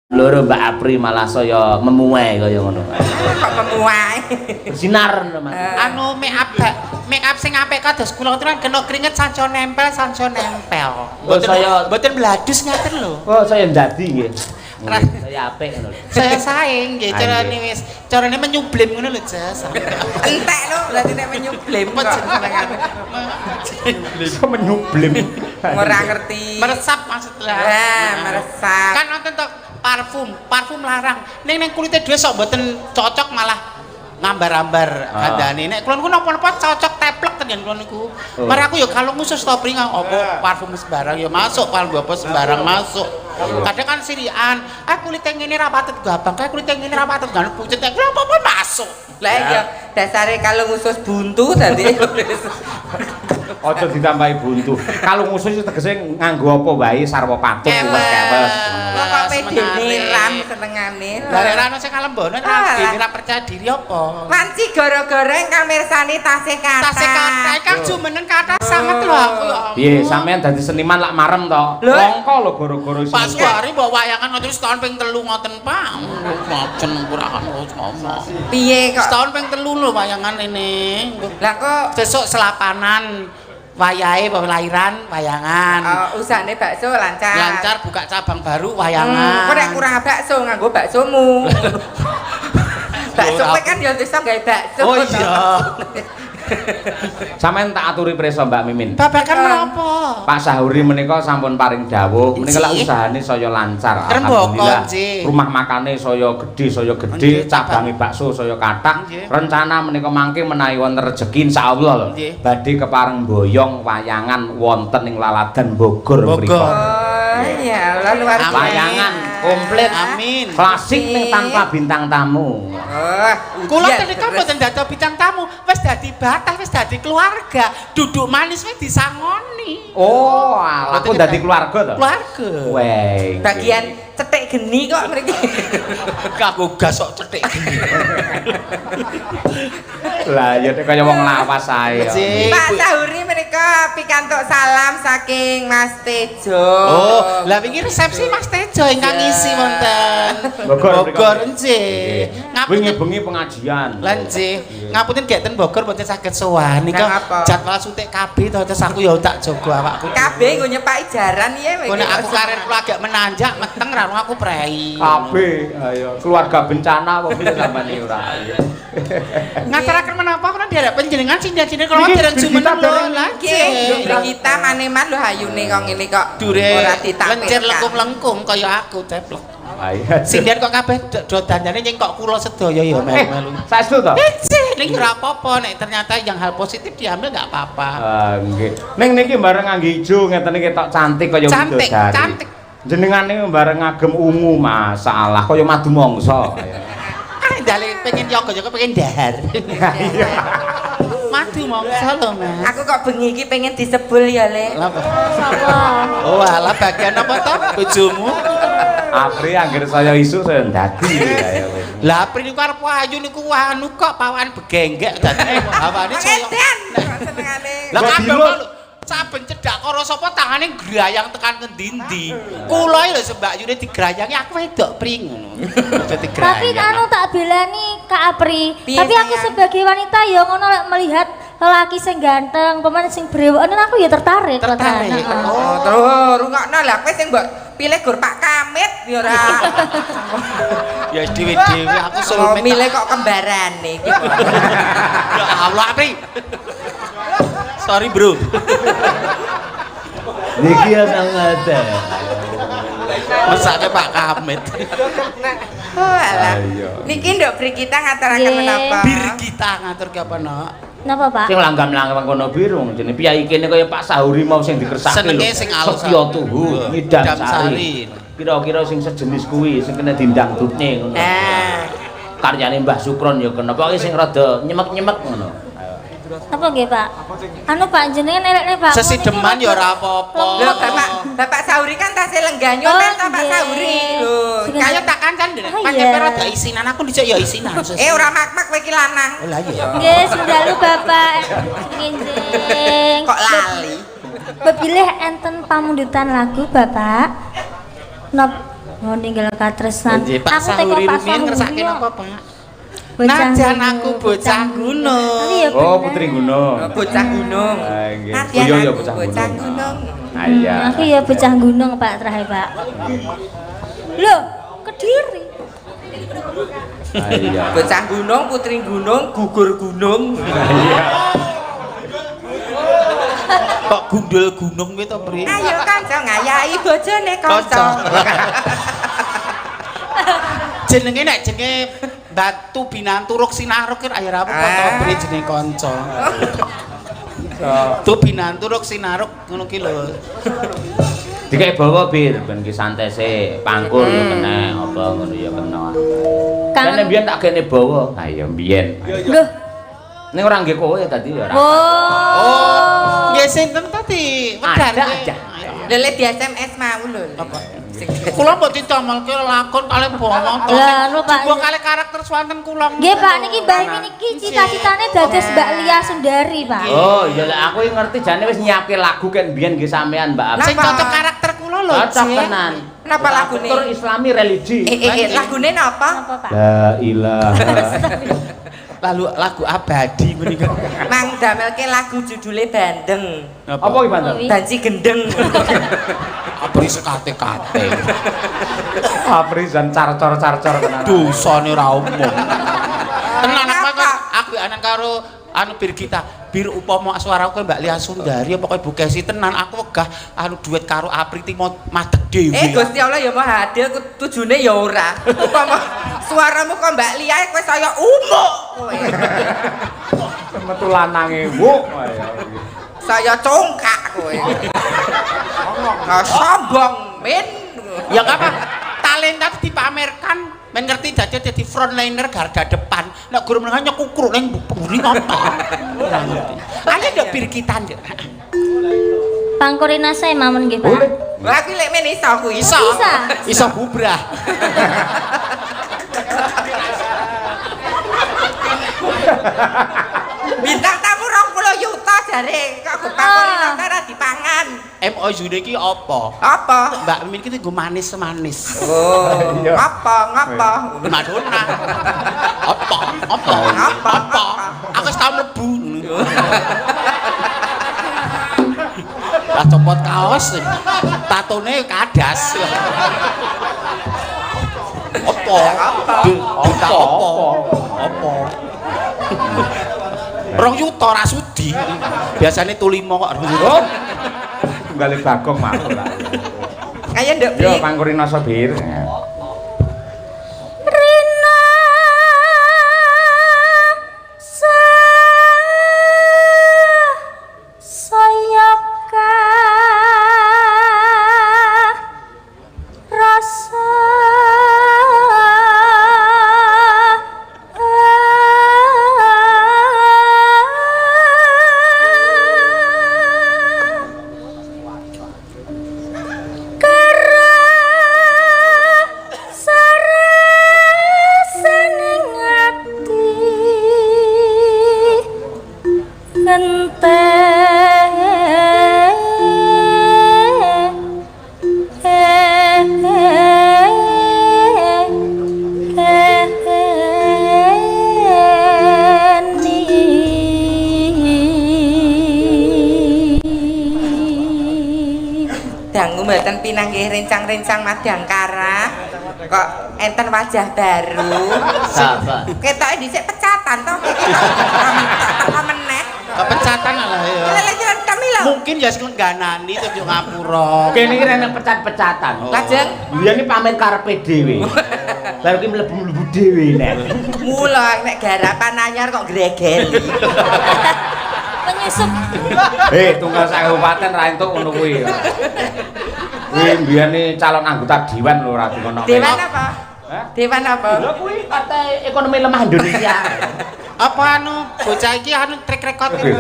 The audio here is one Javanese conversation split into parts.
Loro Mbak Apri malah saya memuai kaya ngono. Kok memuai? Bersinar Mas. Anu make up sing apik kados kula terus kena keringet sanco nempel. Mboten bladus ngaten lho. Oh, saya ndadi nggih. Saya apik ngono. Saya saing nggih carane menyublim ngono lho, Jas. Entek lho, berarti nek menyublim kok jenengane. Iso menyublim. Ora ngerti. Meresap maksudnya. Meresap. Kan nonton tok parfum larang. Ning kulite dhewe sok mboten cocok malah ngambar-ambar kandhane. Nek kula niku napa-napa cocok teplek tenan kula niku. Mari aku ya kalau ngusus to pring apa parfum sembarang ya masuk, parfum apa sembarang masuk. Kadang kan sirian, kulite ngene ra patut gabang, kulite ngene ra patut gak pucet. Kula apa-apa masuk. Lah iya, dasare kalau ngusus buntu dadi. Aja ditambahi buntu. Kalau ngusus tegese nganggo apa wae sarwa patut kewes. Kok pedene ram senengane. Lah nek ana sing kalembonan ra percaya diri apa? Manci gara-gara engkang mirsani tasih kathah. Tasih kathah kang jumenen kathah sanget lho aku ya. Piye sampean dadi seniman lak marem to? Longko lho gara-gara iso. Pak Suwari mbok wayangan ngoten setahun ping 3 ngoten Pak. Macen kurahan ngomong. Piye kok setahun ping 3 lho wayangan ini. Lah kok sesuk selapanan wayahe lahiran wayangan. Usahane bakso lancar. Lancar buka cabang baru wayangan. Kok nek kurang bakso nganggo baksomu. Bakso kan ya iso gawe bakso. Oh iya. Sampeyan tak aturi prisa Mbak Mimin. Babakan menapa? Pak Sahuri menika sampun paring dawuh, menika lak usahane saya lancar. Alhamdulillah. Rumah makane saya gedhe, cabange bakso saya kathah. Rencana menika mangke menawi wonten rejeki insyaallah lho. Badhe kepareng boyong wayangan wonten ing Laladan Bogor mriku. Oh iya, luar biasa. Wayangan komplit amin. Klasik ning tanpa bintang tamu. Kula tenika mboten dadi bintang tamu, wis dadi batas, wis dadi keluarga. Duduk manis wis disangoni. Oh, aku dadi keluarga to? Keluarga. Weh. Bagian cetek geni kok mriki. Kanggo gas kok cetek geni. Lah ya kaya wong lawas ae. Pak Sahuri menika pikantuk salam saking Mas Tejo. Oh, lah wingi resepsi Mas Tejo ingkang ngisi wonten Bogor nggih. Wingi-bengi pengajian. Lah nggih. Ngapunten gek ten Bogor mboten saged sowan nika jadwal suntik KB to terus aku ya tak jaga awakku. KB nggo nyepaki jaran iya. Kok nek aku karir kula agak menanjak meteng ra aku prei. KB ayo keluarga bencana apa piye sampean iki ora. Ngaturaken menapa kula diarep panjenengan sinten-sinten kula dereng jumeneng lho. Lah nggih. Kita maneman lho hayune kok ngene kok. Ora ditampilkan. Lencir lengkung-lengkung kaya aku teplek. Iya. Sinden kok kabeh do dandane nyeng kok kula sedaya ya melu-melu. Saestu to? Ning ora apa-apa nek ternyata yang hal positif diambil enggak apa-apa. Nggih. Ning niki bareng ngangge ijo ngeten iki tok cantik kaya widodari. Cantik. Jenengan niku bareng ngagem ungu masalah kaya madu mangsa. Dale pengen yoga-yoga pengen dahar. Iya. Madu mangsa lho, Mas. Aku kok bengi iki pengen disebul ya, Le. Oh, alah bagian apa to? Bojomu. Apri anggere saya isu saya ndadi ya wis. Lah Apri niku arep ayu niku anu kok pawan begenggek dadi hawane saya. Senengane. Lah kadang saben cedhak karo sapa tangane grayang tekan ngendi-endi. Kula lho Mbak Yune digrayangi aku wedok Pri ngono. Tapi anu tak belani Kak Apri. Tapi aku sebagai wanita ya ngono melihat lelaki sing ganteng, pemain sing brewoken aku ya tertarik. Oh, terus rungokno lah kowe sing mbok pilih gur Pak Kamit ya ora. Ya dhewe-dhewe aku sulme. Milih kok kembarane iki. Ya Allah Apri. Sorry bro. Niki ya sangat. Mesake Pak Kamit. Oh alah. Niki nduk Bri kita ngaturaken menapa? Bir kita ngatur ke apa nak? Napa Pak? Sing langgam-langgam kono biru jenenge piyai kene kaya Pak Sahuri mau sing dikersake lho. Senenge sing alus. Setya Tuhu, Ngidam Sari. Kira-kira sing sejenis kuwi sing kena dindangdutne ngono. Karyane Mbah Sukron ya kena pokoke sing rada nyemek-nyemek ngono. Apa nggih Pak? Anu Pak jenengan elekne Pak. Sesideman ya ora apa-apa. Lho Bapak Sahuri kan tasih lenggah nyolen ta Pak Sahuri. Lho, kaya tak kancan dene. Pancen rada isinan aku dicek ya isinan. Ora mak-mak kowe iki lanang. Oh lah iya. Nggih, sendalu Bapak. Nginjing. Kok lali? Bepilih enten pamundutan lagu Bapak. Nop mau ninggal katresnan. Pak Sahuri rumiyin ngersake napa, Pak? Najan aku bocah gunung. Oh, putri gunung. Bocah gunung. Najan aku bocah gunung. Iya. Aku ya bocah gunung, Pak, terakhir, Pak. Loh, Kediri. Iya. Bocah gunung, putri gunung, gugur gunung. Iya. Kok gundul gunung kuwi to, Pri? Ayo kanca ngayahi bojone kanca. Jenenge nek jenenge Batu Binantu Ruk Sinaruk kan ayo apa to Pri jenenge kanca. Tu Binantu Ruk Sinaruk ngono ki lho. Dikek bawa bir ben ki santai sik, pangkur yo kena apa ngono ya kena. Kan mbiyen tak kene bawa. Ha ya mbiyen. Lho. Ning ora nggih kowe tadi ya ora. Oh. Nggih sinten tadi? Wedar aja. Lele di SMS mau lho. Apa? Kula mbok didamelke lakon kalih bawa to. Lah lho Pak. Coba kalih karakter swanten kula. Nggih Pak niki Mbah niki cita-citane dados Mbak Lia Sundari, Pak. Oh, iya lah aku ngerti jane wis nyiapke lagu kan biyen nggih sampean Mbak. Sing cocok karakter kula lho. Cocok tenan. Kenapa lagune? Tur Islami religi. Lagune napa? Apa, Pak? La ilaha. Lalu lagu abadi menika. Mang damelke lagu judule Bandeng. Apa iki Banten? Banci gendeng. Abri sekate-kate. Aprizan carcor-carcor tenan. Dosane ora umum. Tenan aku anak karo anu Birgita. Bir upama suaraku Mbak Lia Sundari apa kowe Bu Kesi tenan aku wegah anu duet karo Apriti madeg dhewe. Gusti Allah ya Maha Adil tujune ya ora. Upama suaramu kok Mbak Lia kowe saya umuk kowe. Metu lanange wuk. Saya congkak kowe. Sombong men. Ya apa? Talenta dipamerkan men ngerti dadi frontliner garda depan. Nek guru menengah nyekukruk ning buri ngopo. Ayo ndek Birgita ndek. Pangkurina saya mawon nggih, Pak. Lah kuwi lek men iso kuwi. Iso bubrah. Bintang tamu 20 juta jare kok pangkurina ora dipangan. MOU iki apa? Apa? Mbak Mimin iki nggo manis-manis. Oh, ngapa? Madonna. Apa? Aku wis tau mlebu. Lah copot kaos. Tatone kadas. Apa? Rong yuta ra sudi. Biasane tulima kok rong yuta. Tunggale Bagong makul lah. Ayo nduk Yo pangkurina sobir. Rina sayaka rasa dangu mboten pinanggih rencang-rencang Madangkara. Kok enten wajah baru. Sabar. Ketoke dhisik pecatan to. Apa meneh? Kepecatan lah ya. Lele jalan kami lho. Mungkin ya sengganani terus yo ngapura. Kene iki rene pecat-pecatan. Lajeng Biyen iki pamer karepe dhewe. Lah iki mlebu-mlebu dhewe nek. mula nek garapan anyar kok gregeli. penyusup. Tunggal sak kabupaten ra entuk ngono kuwi. Kuwi mbiyene calon anggota dewan lho ora dikono. Dewan apa? Dewan apa? Lha kuwi partai ekonomi lemah Indonesia. Apa anu bocah iki anu track record iki.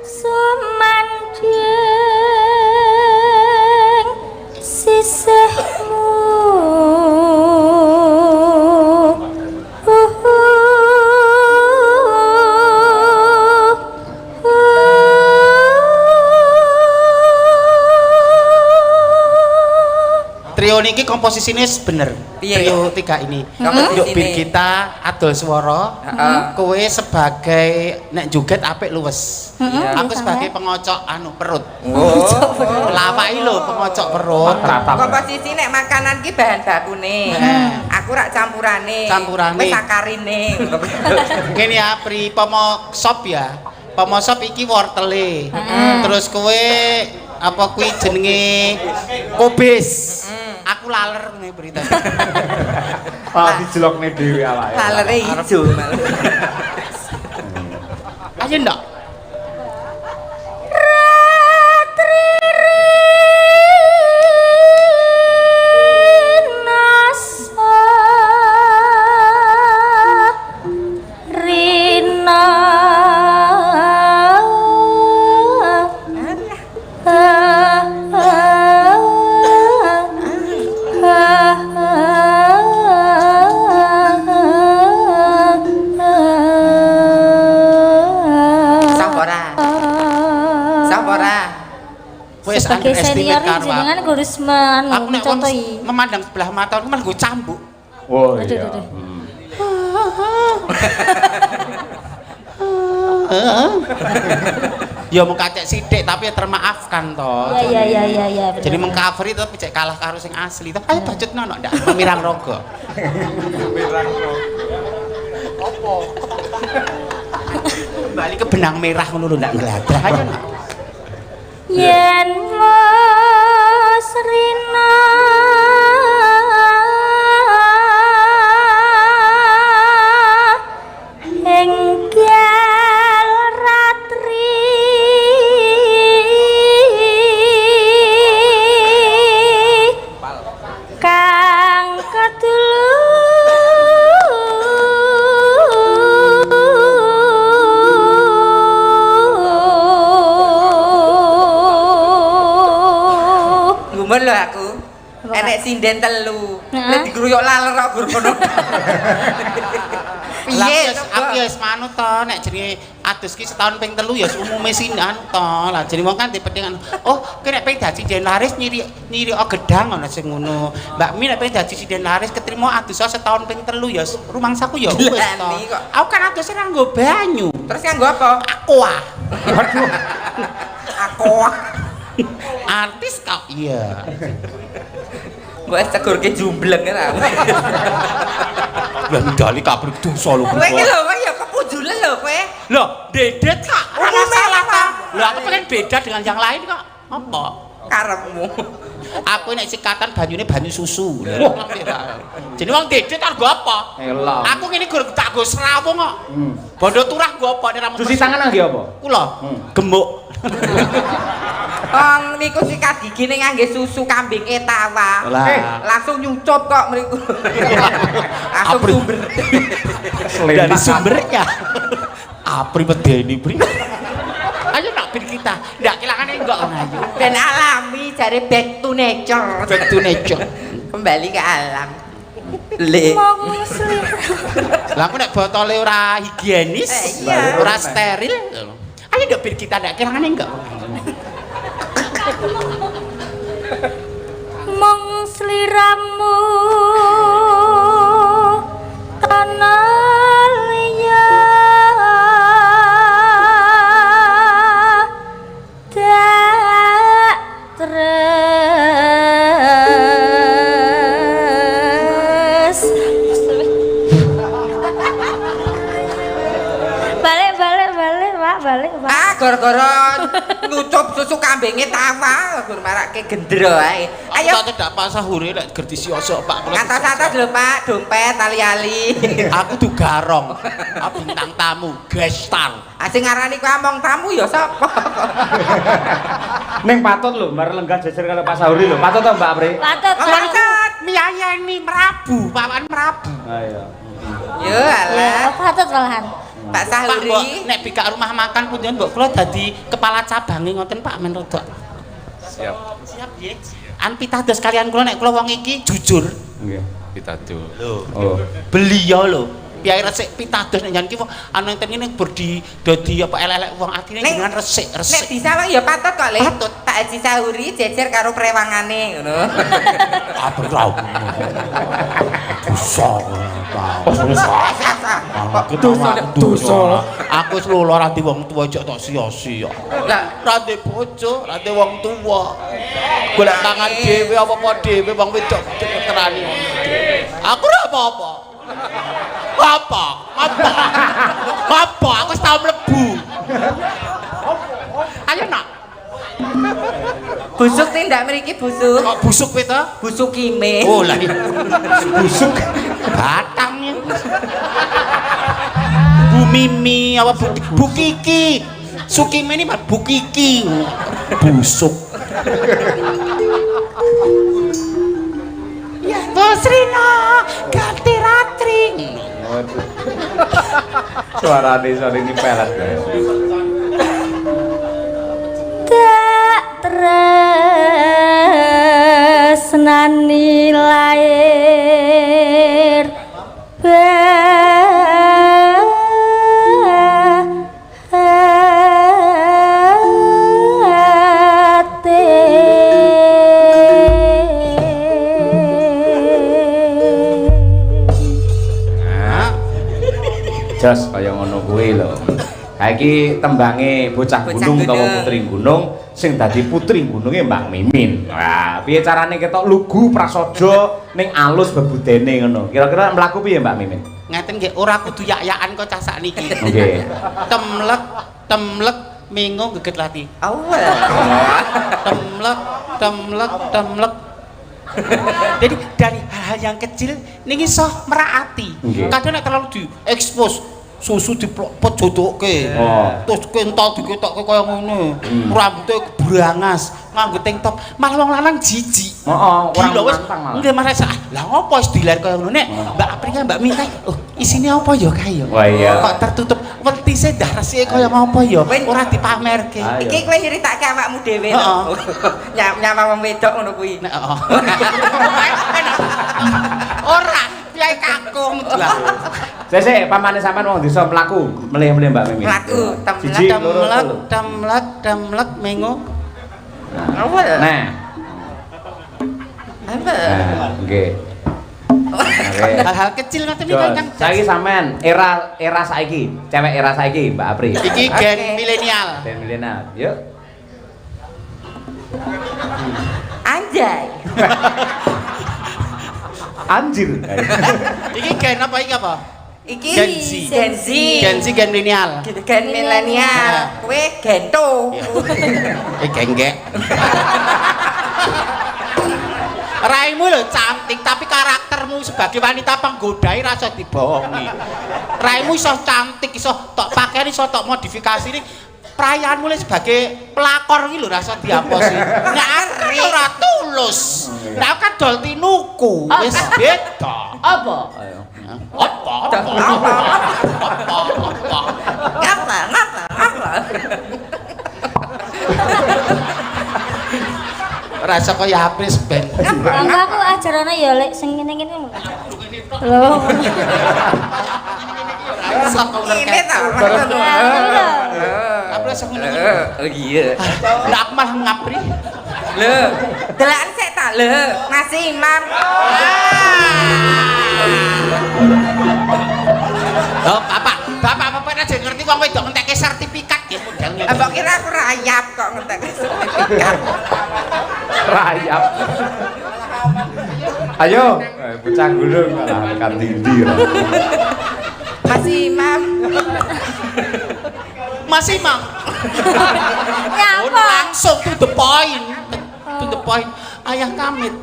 Sumanding sisihmu Trio niki komposisinya bener. Trio 3 ini. Yuk bin kita adol swara. Kowe sebagai nek joget apik luwes. Aku sebagai pengocok perut. Lawaki lho pengocok perut. Komposisi nek makanan ki bahan bakune. Aku rak campurane. Wis sakarine. Ngene ya pri pomo sop ya. Pomo sop iki wortele. Terus kowe apa kuwi jenenge kobis. Aku laler ngene berita. Dijelokne dhewe awake. Lalere ijo. Ayo ndak. Sebagai senior jenengan harus mencontohi. Memandang sebelah mata aku malah gue cambuk. Oh iya. Ya mau kacek sidik tapi ya termaafkan toh. Iya. Jadi mengcover itu tapi cek kalah karo sing asli. Tapi ayo budget nono ndak memirang rogo. Memirang rogo. Opo? Kembali ke benang merah ngono lho ndak ngladah ayo. Yen Mas Rina enggal ratri kang kadulu lho aku. Enek sinden telu. Nek digruyuk laler kok gur ngono. Piye aku ya wis manut to nek jenenge adus ki setahun ping 3 ya umume sinan to. Lah jenenge wong kan dipedhingan. Oh, ki nek ping dadi sinden laris nyiri gedang ana sing ngono. Mbak Mi nek ping dadi sinden laris ketrimo adus setahun ping 3 ya rumangsaku ya wis to. Aku kan adus ora nggo banyu. Terus nggo apa? Aqua. Waduh. Aqua. Artis kau iya. Gue segurke jumbleng kan. Lah ndali kabeh dosa lho. Kowe iki lho kowe ya kepujulen lho kowe. Loh, dedet kak. Ora salah ta. Lah aku pengen beda dengan yang lain kok. Apa? Karepmu. Aku nek sikatan banyune banyu susu. Jadi wong dedet tak nggo apa? Elok. Aku ngene gur tak nggo serawung kok. Bondo turah nggo apa nek ra cuci tangan nggih apa? Kula gemuk. Niku sikat gigi ning ngangge susu kambing etawa. Langsung nyucup kok mriku. Langsung sumber. Dari sumbernya. Apri medeni, Pri. Ayo nak bir kita. Ndak kilangane enggak ayo. Ben alami jare back to nature. Back to nature. Kembali ke alam. Le. Lah aku nek botole ora higienis, ora steril. Ayo ndak bir kita ndak kilangane enggak. Mong sliramu tanah liya tak tres balik Pak. Gara-gara ngucup susu kambinge tawa gur marake gendro ae. Ayo tak pas sahure nek gerti siosok Pak. Atas-atas lho Pak, dompet ali-ali. Aku tuh garong. Bintang tamu, gestar. Sing ngarani ku among tamu ya sapa? Ning patut lho, bar lenggah jejer karo Pak Sahuri lho. Patut to Mbak Apri? Patut. Patut. Miyayani merabu, papan merabu. Ha iya. Yo alah. Patut malahan. Pak Sahuri nek bika rumah makan punjen mbok kula dadi kepala cabange ngoten Pak men rodok. Siap. Siap nggih. An pitados kalian kula nek kula wong iki jujur. Nggih. Pitado. Lho. Oh. Beliau lho. piye resik pitados nek jan ki anu enten ngene berdi dadi apa elek-elek wong atine jenengan resik. Nek disawang ya patut kok, Le. Patut. Tak Haji Sahuri jejer karo prewangane ngono. Apa tau. Dosa. Aku wis lulu ora di wong tuwa jek tok sia-sia. Lah, Ra di bojo, ra di wong tuwa. Golek tangan dhewe apa-apa dhewe wong wedok terani. Aku ora apa-apa. Apa? Aku wis tau mlebu. Ayo nak. busuk tindak mriki busuk. Kok busuk kowe to? Busuk kime. Oh lah. Busuk. Batangnya. Bu Mimi apa Bu Kiki. Sukime ini Bu Kiki. Busuk. Ya Tosrina ganti ratring. Suarane sore ini pelet. Tak tresnani lair Jos kaya ngono kuwi lho. Saiki tembange bocah gunung utawa putri gunung sing dadi putri gununge Mbak Mimin. Wah, piye carane ketok lugu prasaja ning alus bebudene ngono. Kira-kira mlaku piye Mbak Mimin? Ngaten nggih ora kudu yak-yakan kok cah sakniki. Nggih. Temlek mengo geget lati. Awal. Temlek. Jadi dari hal-hal yang kecil ning iso meraati. Kadang nek terlalu diekspos susu diplopot jodoke. Terus kental diketokke kaya ngono. Rambute kebrangas, nganggo tank top, malah wong lanang jijik. Heeh, ora mantang malah. Nggih malah lah ngopo wis dilar kaya ngono nek Mbak Aprika Mbak Minta. Oh, isine apa ya kae ya? Wah iya. Kok tertutup wetise dah resike kaya apa ya? Ora dipamerke. Iki kowe nyeritake awakmu dhewe lho. Nyapa wong wedok ngono kuwi. Ora, piye kakung. Sesek pamane sampean wong desa mlaku, melih-melih Mbak Mimin. Mlaku, temlek mengo. Awal. Nah. Apa? Nggih. Hal-hal kecil ngoten iki Kang. Saiki sampean era saiki, cewek era saiki Mbak Apri. Iki gen milenial. Gen milenial. Yuk. Anjay. Anjir. Iki gen apa iki apa? Iki Gen Z. Gen milenial. Gen milenial. Kowe gento. Genggek. Raimu lho cantik tapi karaktermu sebagai wanita penggodai rasa dibohongi. Raimu iso cantik, iso tok pakaian, iso tok modifikasi ini. Perayaanmu le sebagai pelakor iki lho rasa diaposi. Nek aku ora tulus. Nek kan dol tinuku wis beda. Apa? Ayo. Apa? Ngapa? Rasa kaya apris ben. Engko aku ajarane ya lek sing ngene-ngene. Lho. Saka ular Ini ta, Apa rasa ngono? Oh iya. Lah aku malah ngapri. Lho, delakan sik ta lho, ngasih Imam. Oh, bapak aja ngerti wong wedok ngentekke sertifikat nggih modelnya. Mbok kira aku rayap kok ngentekke sertifikat. Rayap. Ayo, bocah gunung malah tekan tindi. Mas Imam. Mas Imam. Nyapa? Langsung to the point. To the point. Ayah Kamit.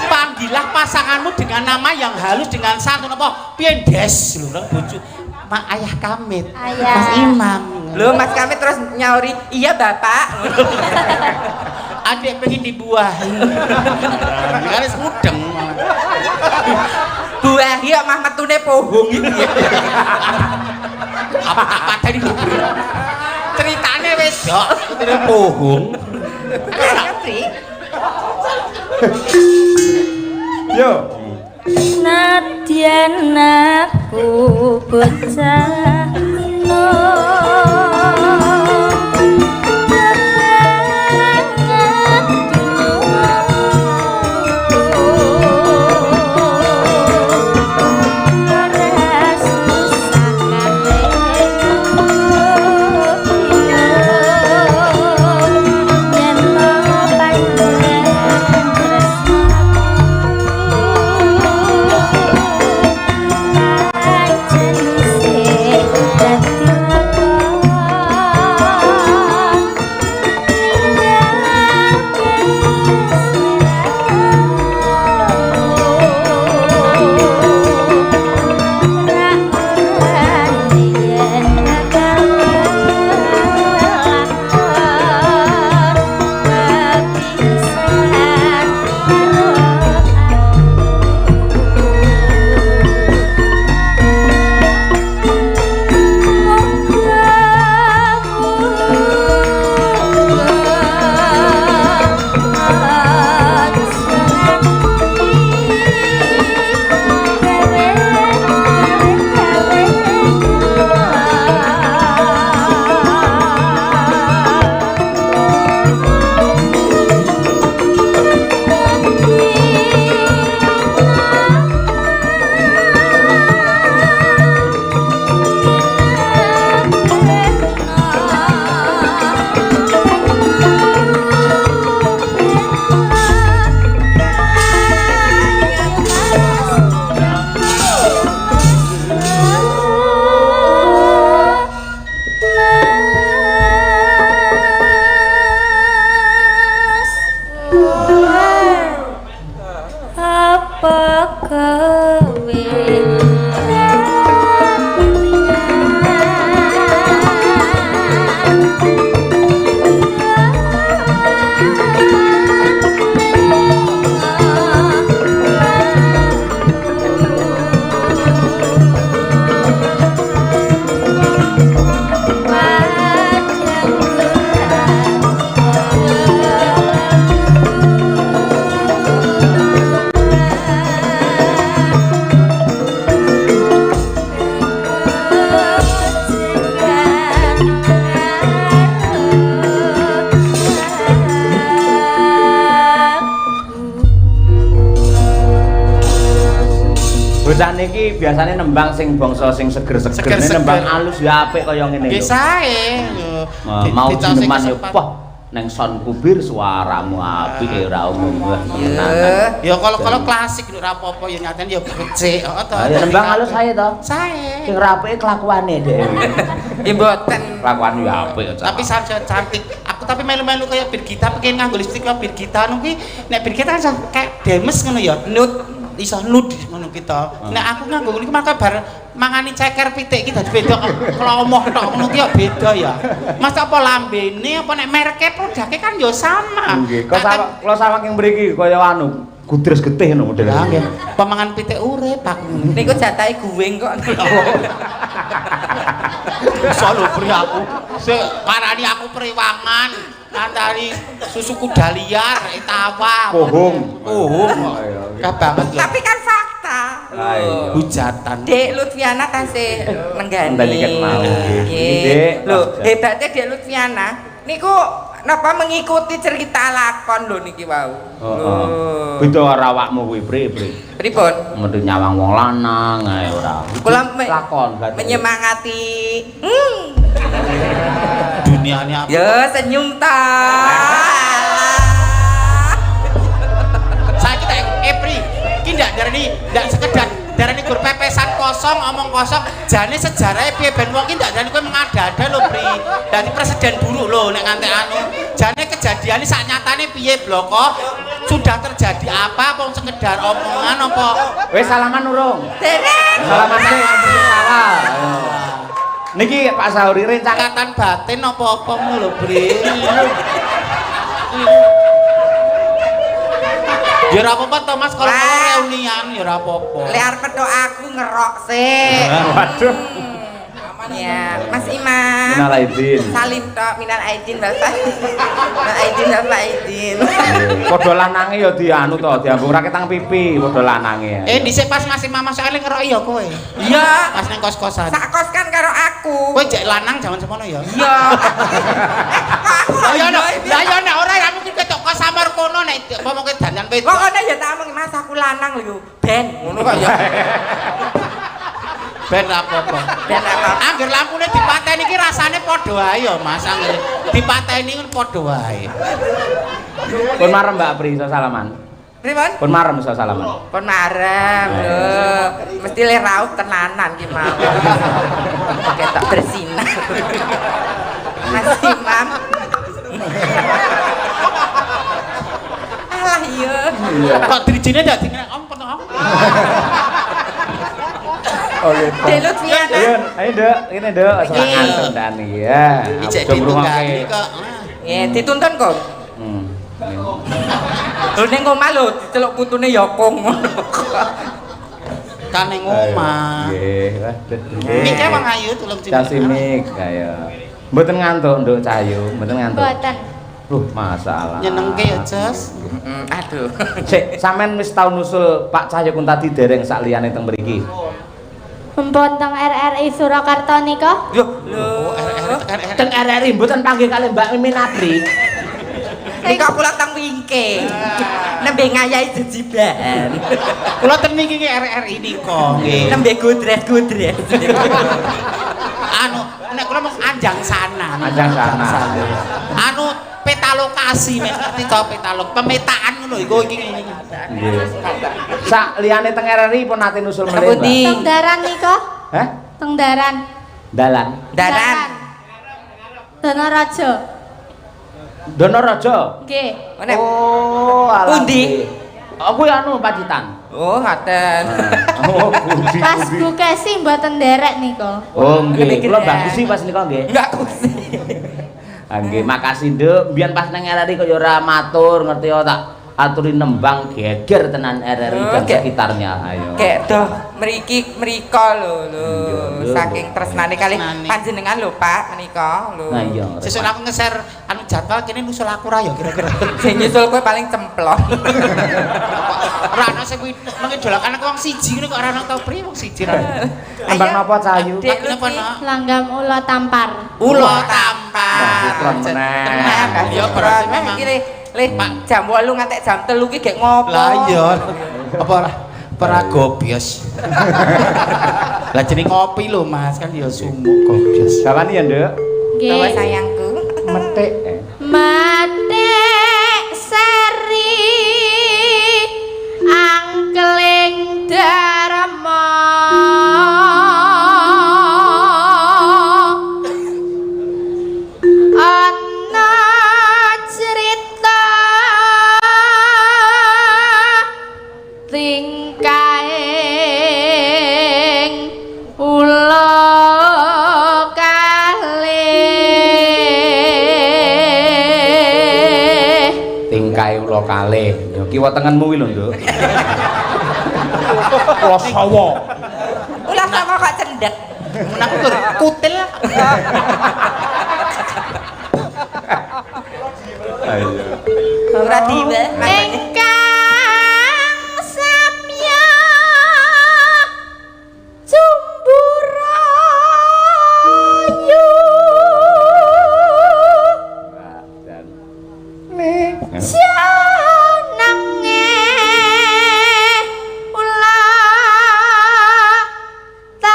Panggillah pasanganmu dengan nama yang halus dengan santun apa? Piendes lho bojo. Mak Ayah Kamit. Ayah. Mas Imam. Lho Mas Kamit terus nyauri, "Iya, Bapak." Adik pengen dibuahi. Kan wis mudeng. Buahi kok mah metune pohong iki. Apa tadi ceritane wis kok metune pohong. Ngerti? Yo. Senadyan aku bocah bocah niki biasane nembang sing bangsa sing seger-seger, nembang alus ya apik kaya ngene lho. Nggih sae. Mau jineman ya poh neng son kubir suaramu apik ora umum. Ya kalau klasik ora apa-apa ya nyaten ya becik kok to. Ya nembang alus sae to. Sae. Sing ora apike kelakuane dhewe. Nggih mboten. Kelakuan ya apik. Tapi sarja cantik. Aku tapi melu-melu kaya Birgita pengen nganggo lipstik kaya Birgita ngono kuwi nek Birgita kan kayak demes ngono ya. Nut iso nud ngono kita. Nek aku nganggo niku maka bar mangani ceker pitik iki dadi beda klomoh tok ngono ki ya beda ya. Mas apa lambene apa nek mereke produknya kan ya sama. Nggih, kula saking mriki kaya anu gudres getih ngono model. Lah nggih, pemangan pitik urip aku. Niku jatahe guwing kok. Iso lho pri aku. Sik parani aku priwangan. Antari susu kuda liar, etawa, bohong. Kah banget lho. Tapi kan fakta. Hujatan. Dek Lutfiana tasih nenggani. Ndalikan mau. Nggih. Lho, hebate Dek Lutfiana niku napa mengikuti cerita lakon lho niki wau. Heeh. Beda karo awakmu kuwi, Pri. Pripun? Metu nyawang wong lanang ae ora. Kula lakon menyemangati. Duniane apa? Ya senyum ta. Saiki tak Pri, iki ndak darani ndak sekedar darani gur pepesan kosong omong kosong. Jane sejarahe piye ben wong iki ndak darani kowe mengada-ada lho Pri. Dadi presiden buruk lho nek nganti anu. Jane kejadiane sak nyatane piye bloko? Sudah terjadi apa wong sekedar omongan apa? Wis salaman urung? Dereng. Salaman sing awal. Niki Pak Sauri Cangatan batin apa-apa lho, Bre. Ya ora apa-apa to Mas kalau reunian ya ora apa-apa. Lek arep petok aku ngerok sik. Waduh. Ya, Mas Imam. Minal aidin. Salim tok, minal aidin Bapak. Minal aidin Bapak aidin. Padha lanange ya dianu to, diambung ra ketang pipi, padha lanange. Dhisik pas Mas Imam masuk eling ngerok ya kowe. Iya, pas nang kos-kosan. sak kos kan karo aku. Kowe jek lanang jaman semono ya? Iya. Lah ya nek ora ya mungkin ketok kos samar kono nek apa mungkin dandan wedok. Kok ana ya tak omong Mas aku lanang lho, Ben. Ngono kok ya. Ben apa-apa. Ben apa? Angger lampune dipateni iki rasane padha wae ya Mas angger. Dipateni kan padha wae. Pun marem Mbak Pri iso salaman. Pripun? Pun marem iso salaman. Pun marem lho. Mesti le raut tenanan ki mau. Ketok bersinar. Mas Imam. Alah iya. Kok drijine ndak dingene om potong om. Oh gitu. Delut pian. Ayo, ayo Nduk, ini Nduk, semangat ndani ya. Ijek ditunggangi kok. Ya, dituntun kok. Lho ning omah lho diceluk putune ya kong ngono. Kan ning omah. Nggih, waduh. Mike wong ayu tulung cilik. Casimik kaya. Mboten ngantuk Nduk Cahayu, mboten ngantuk. Mboten. Masalah. Nyenengke ya, Jos. Aduh. Sik, sampean wis tau nusul Pak Cahyo Kuntadi dereng sak liyane teng mriki. Mumpun teng RRI Surakarta nika? Lho, Teng RRI mboten panggih kalih Mbak Mimin Apri. nika kula teng wingke. Nembe ngayahi jejiban. Kula ten niki RRI nika nggih. Nembe godres-godres. Anu, nek kula mung anjang sana. Anjang sana. Anu peta lokasi nek ngerti to peta pemetaan ngono iku iki ngene. Nggih. Sak liyane teng RRI pun nate nusul melih, Mbak. Teng daran nika? Hah? Teng daran. Dalan. Daran. Donoraja. Donoraja. Nggih. Oh, alah. Pundi? Aku anu Pacitan. Oh, ngaten. Oh, pundi. Pas Bu Kesi mboten nderek nika. Oh, nggih. Kula Mbak Kusi pas nika nggih. Enggak kusi. Nggih, makasih Nduk. Mbiyen pas nang RRI kok ya ora matur, ngerti ya tak aturi nembang geger tenan RRI dan sekitarnya. Ayo. Kek doh mrika lho saking tresnane kali panjenengan lho Pak menika lho. Nah iya. Sesuk aku nge-share anu jadwal kene nusul aku ra ya kira-kira. Sing nyusul kowe paling cemplon. Ora ana sing kuwi mengidolakan aku wong siji ngene kok ora ana tau pri wong siji ra. Nembang napa Cahayu? Dek Napa no? Langgam ula tampar. Ulo tampar. Tenan. Ya berarti memang Le jam 8 ngantek jam 3 ki gek ngopo? lah iya. Apa ora gobios. Lah jeneng ngopi lho Mas kan ya sumuk gobios. Sawani ya Nduk. Bawa Nggih. sayangku. Metik. Matik seri angkeling dharma ana cerita tingkaing ula Tingkai ula kalih. Ya kiwa tengenmu kuwi lho Nduk. Ula sawa. Ulah sama kok cendek. Men aku kutil. Ayo. Ora diwe. Ingkang samya Cumburayu janange ula tampar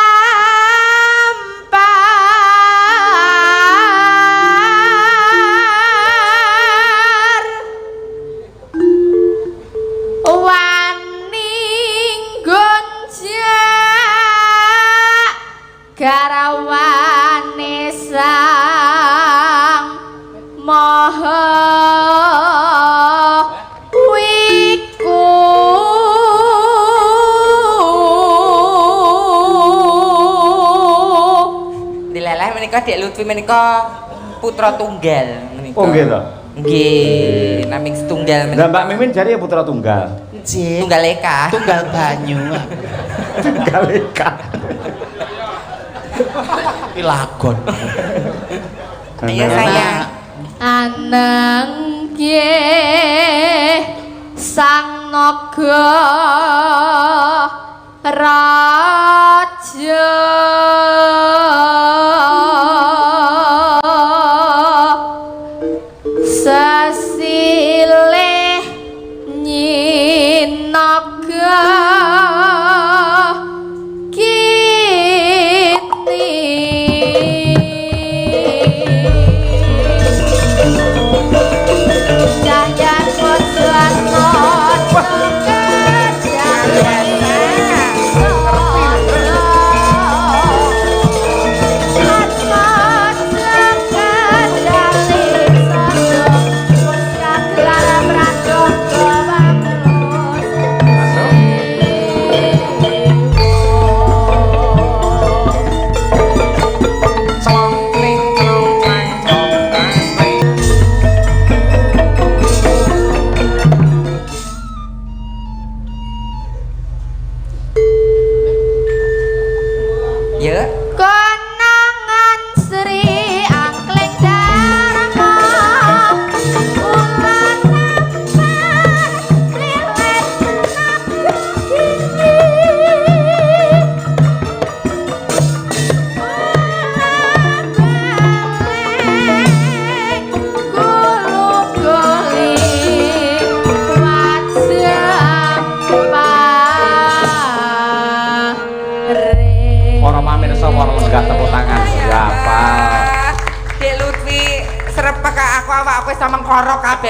wani gonjak garawane sang maha wiku Dileleh menika Dek Lutfi menika putra tunggal menika. Oh nggih to. Nggih, naming setunggal Lah menika. Mbak Mimin jari ya putra tunggal. Nggih. Tunggal eka. Tunggal banyu. Tunggal eka. Ki lagon. Iya sayang. Anang nggih sang naga raja sesilih nyinaga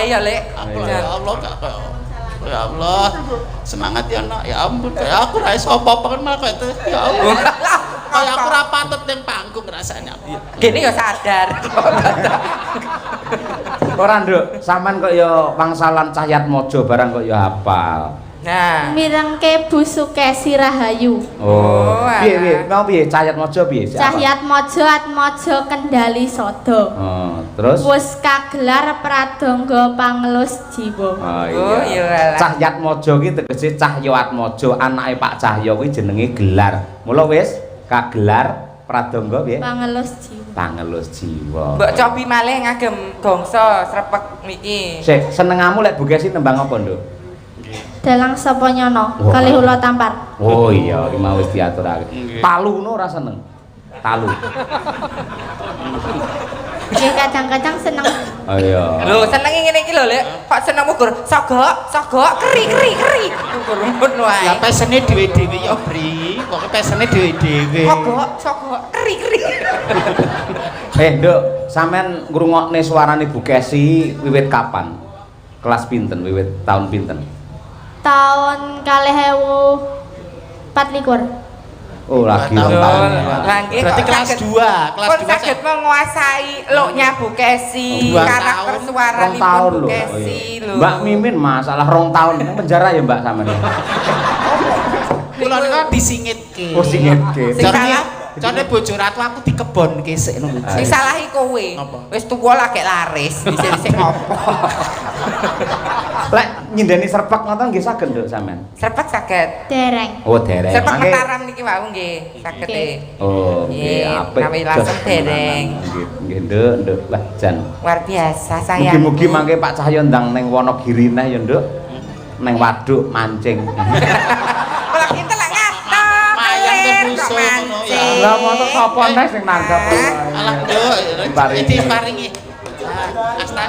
ya Lek. Ya Allah, ya Allah. Semangat ya nak. Ya ampun, kayak aku ra iso apa-apa kan malah kayak itu. Ya Allah. Kayak aku ra patut ning panggung rasanya. Gini ya sadar. Ora nduk, sampean kok ya wangsalan Cahyat Mojo barang kok ya hafal. Nah, mirengke Bu Sukesi Rahayu. Oh, piye mau piye Cahyat Mojo piye? Cahyat Mojo Atmojo Kendali Sada. Oh, terus wis kagelar pradangga pangelus jiwa. Oh iya. Cahyat Mojo ki tegese Cahya Atmojo, anake Pak Cahya kuwi jenenge gelar. Mula wis kagelar pradangga piye? Pangelus jiwa. Pangelus jiwa. Mbok cobi malih ngagem gongso srepek niki. Sik, senengamu lek Bugesi nembang apa, Nduk? Dalang sapa nyono kalih ula tampar. Oh iya, iki mau wis diaturake. Talu ngono ora seneng. Talu. Nggih kadang-kadang seneng. Oh iya. Lho, senenge ngene iki lho, Lek. Kok seneng mugur sogok, keri. Ngono ae. Lah pesene dhewe-dhewe ya, Bri. Pokoke pesene dhewe-dhewe. Sogok, keri. Nduk, sampean ngrungokne suarane Bugesi wiwit kapan? Kelas pinten wiwit tahun pinten? Tahun 2024. Oh, lagi tahun. Berarti kelas 2, kelas 2. Saged menguasai loknya Bugesi, karakter suaranipun Bugesi lho. Mbak Mimin masalah 2 tahun penjara ya Mbak sampean. Kula niku disingitke. Oh, singitke. Jane bojo ratu aku dikebonke sik ngono. Sing salahi kowe. Wis tuwa lagi laris, dhisik ngopo. Lek nyindeni serpek ngoten nggih saged Nduk sampean. Serpek saged. Dereng. Oh, dereng. Serpek Mataram niki wau nggih, saged e. Oh, nggih apik. Nawi langsung dereng. Nggih, Nduk, lah jan. Luar biasa sayang. Mugi-mugi mangke Pak Cahya ndang ning Wonogiri neh ya, Nduk. Ning waduk mancing. Kalau kita lah ngato, mancing. Lah mono sapa neh sing nangkep. Alah, Nduk, diparingi.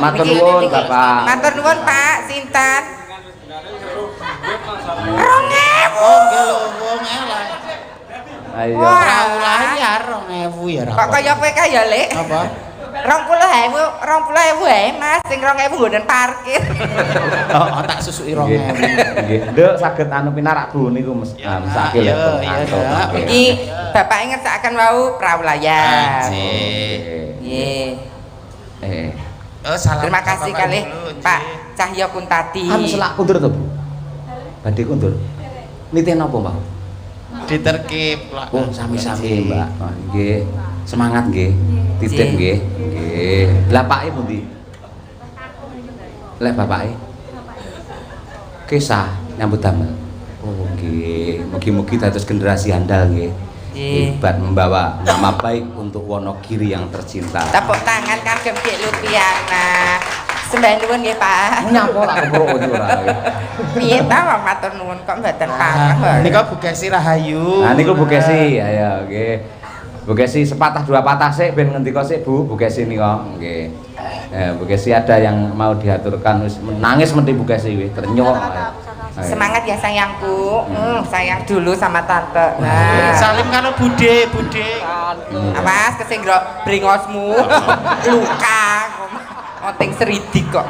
Matur nuwun, Bapak. Matur nuwun, Pak. Sinten? 2000. Oh, nggih lho, wong elah. Ayo. Ora layar 2000 ya ra. Kok kaya kowe kae ya, Lek? Apa? 20.000 Mas, sing 2.000 nggonen parkir. Oh, tak susuki 2.000. Nggih, Nduk saged anu pinarak Bu niku mesake lek. Iki Bapak ngersakaken wau praulayan. Nggih. Oh, salam. Terima kasih kalih Pak Cahya Kuntadi. Anu selak kundur to, Bu? Badhe kundur. Niten napa, Mbak? Diterkip lah. Oh, sami-sami, Mbak. Nggih. Semangat nggih. Titip nggih. Nggih. Lah pake pundi? Lek bapake? Kisah nyambut damel. Oh, nggih. Mugi-mugi dados generasi handal nggih. Hebat membawa nama baik untuk Wonogiri yang tercinta. Tepuk tangan kagem Dik Lutiana. Sembah nuwun nggih, Pak. Nyapa lak kepro iki ora. Piye ta wong matur nuwun kok mboten pareng. Nika Bu Kesi Rahayu. Nah niku Bu Kesi, ayo nggih. Bu Kesi sepatah dua patah sik ben ngendika sik Bu Kesi nika. Nggih. Bu Kesi ada yang mau diaturkan wis nangis mesti Bu Kesi wis ternyok. Semangat ya sayangku. Sayang dulu sama tante. Salim karo Bude. Awas kesenggrok bringosmu. Luka. Oting seridik kok.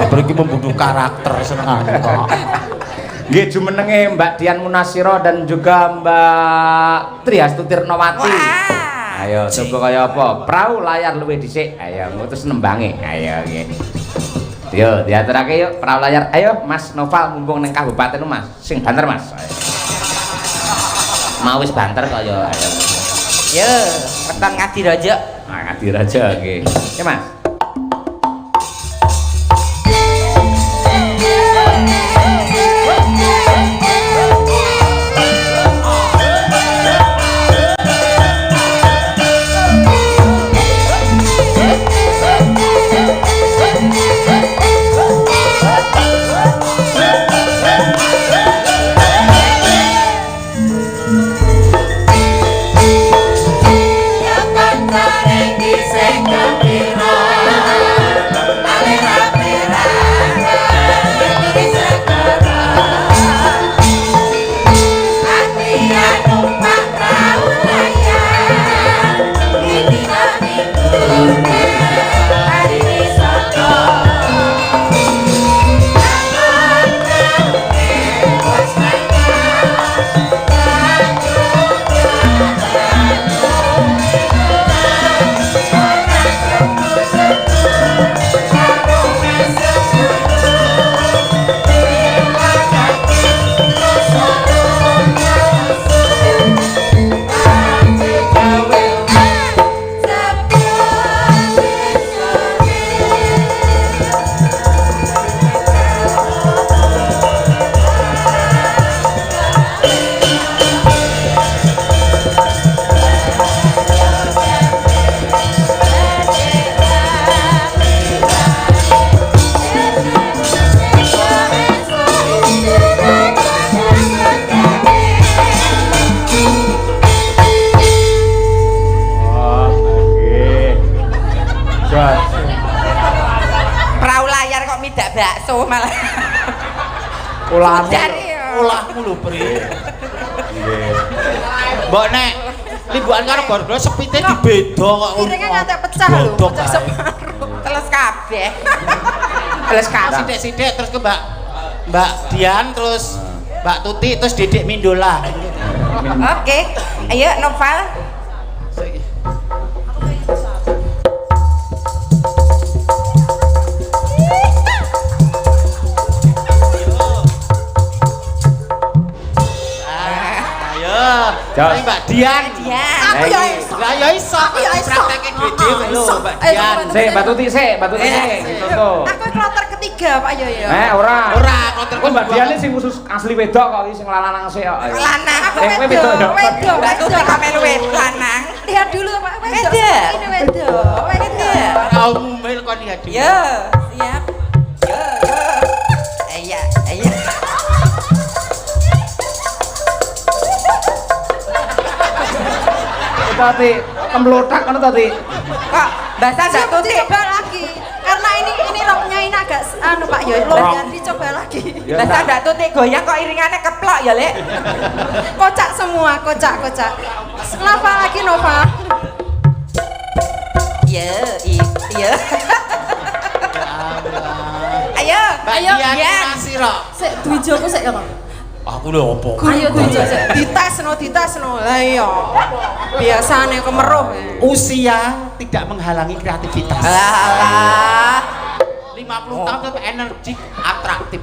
Abri iki membunuh karakter senengane kok. Nggih jumenenge Mbak Dian Munasiro dan juga Mbak Triastuti Tirnowati. Ayo coba kaya apa? Prau layar luwih dhisik. Ayo ngutus nembange. Ayo nggih. Yo diaturake yuk prau layar. Ayo Mas Noval mumpung ning kabupaten Mas. Sing banter Mas. Mau wis banter kaya ayo. Yo, weton Ngadiraja. Nah, Ngadiraja nggih. Ya Mas. bakso malah. Ulahmu lho, Pri. Nggih. Mbok nek liburan karo Bordeaux sepite dibeda kok. Piringe ngantek pecah lho, pecah separuh. Teles kabeh. Teles kabeh. Sithik-sithik terus ke Mbak Dian terus Mbak Tuti terus Dedek Mindola. Oke. Ayo Noval. Mbak Dian. Aku ya iso. Lah ya iso. Aku ya iso. Prakteke dhewe lho, Mbak Dian. Sik, Mbak Tuti sik, Mbak Tuti sik. Contoh. Aku kloter ketiga, Pak yo ya. Ora. Ora, kloter kok Mbak Dian sing khusus asli wedok kok iki sing lanang sik kok. Lanang aku wedok. Wedok. Mbak Tuti kok melu lanang. Lihat dulu Pak, wedok. Ini wedok. Wedok. Kamu mel kon lihat dulu. Yo, siap. Yo. Iya. Tadi kemblotak kan tadi. Kok bahasa Mbak Tuti coba lagi. Karena ini roknya ini agak anu Pak Yoy, luar dicoba lagi. Bahasa Mbak Tuti goyang kok iringannya keplok ya, Lek. Kocak semua, kocak. Nova lagi Nova. Iya. Ayo, Dian. Sik Dwijoku sik ya, Pak. Aku lho opo? Ayo Dwijo sik. Dites no. Lah iya. Biasane kemeruh. Usia tidak menghalangi kreativitas. Alah. 50 tahun tetap energi atraktif.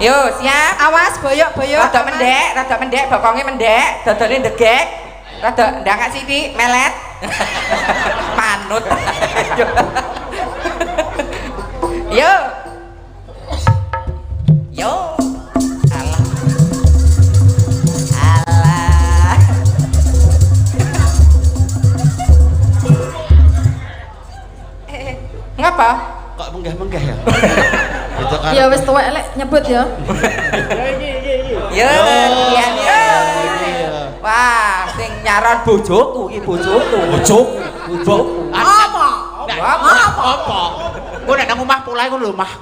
Yo, siap. Awas boyok. Rada mendek, bokongnya mendek, dodone ndegek. Rada ndangak sithik, melet. Manut. Yo. Alah. apa? Kok menggah-menggah ya? Itu kan. Ya wis tuwek lek nyebut ya. Ya, iya. Wah, sing nyaran bojoku iki bojoku. Bojoku. Apa? Apa? Kok nek nang omah pulahe ngono lho, Mah.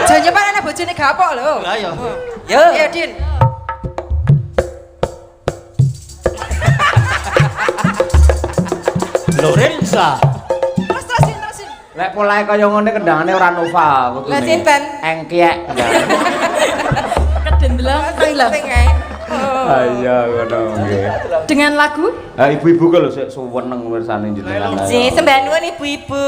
Jangan pak ana bojone gapok lho. Lah ya. Ya. Iya, Din. Lorenza. Terusin. Lek polahe kaya ngene kendangane ora nova kudune. Lah sinten? Engkiek. Kedendeleng ilang. Sing ae. Iya ngono nggih. Dengan lagu? Ibu-ibu ku lho sik suweneng mirsane jenengan. Nggih, sembah nuwun ibu-ibu.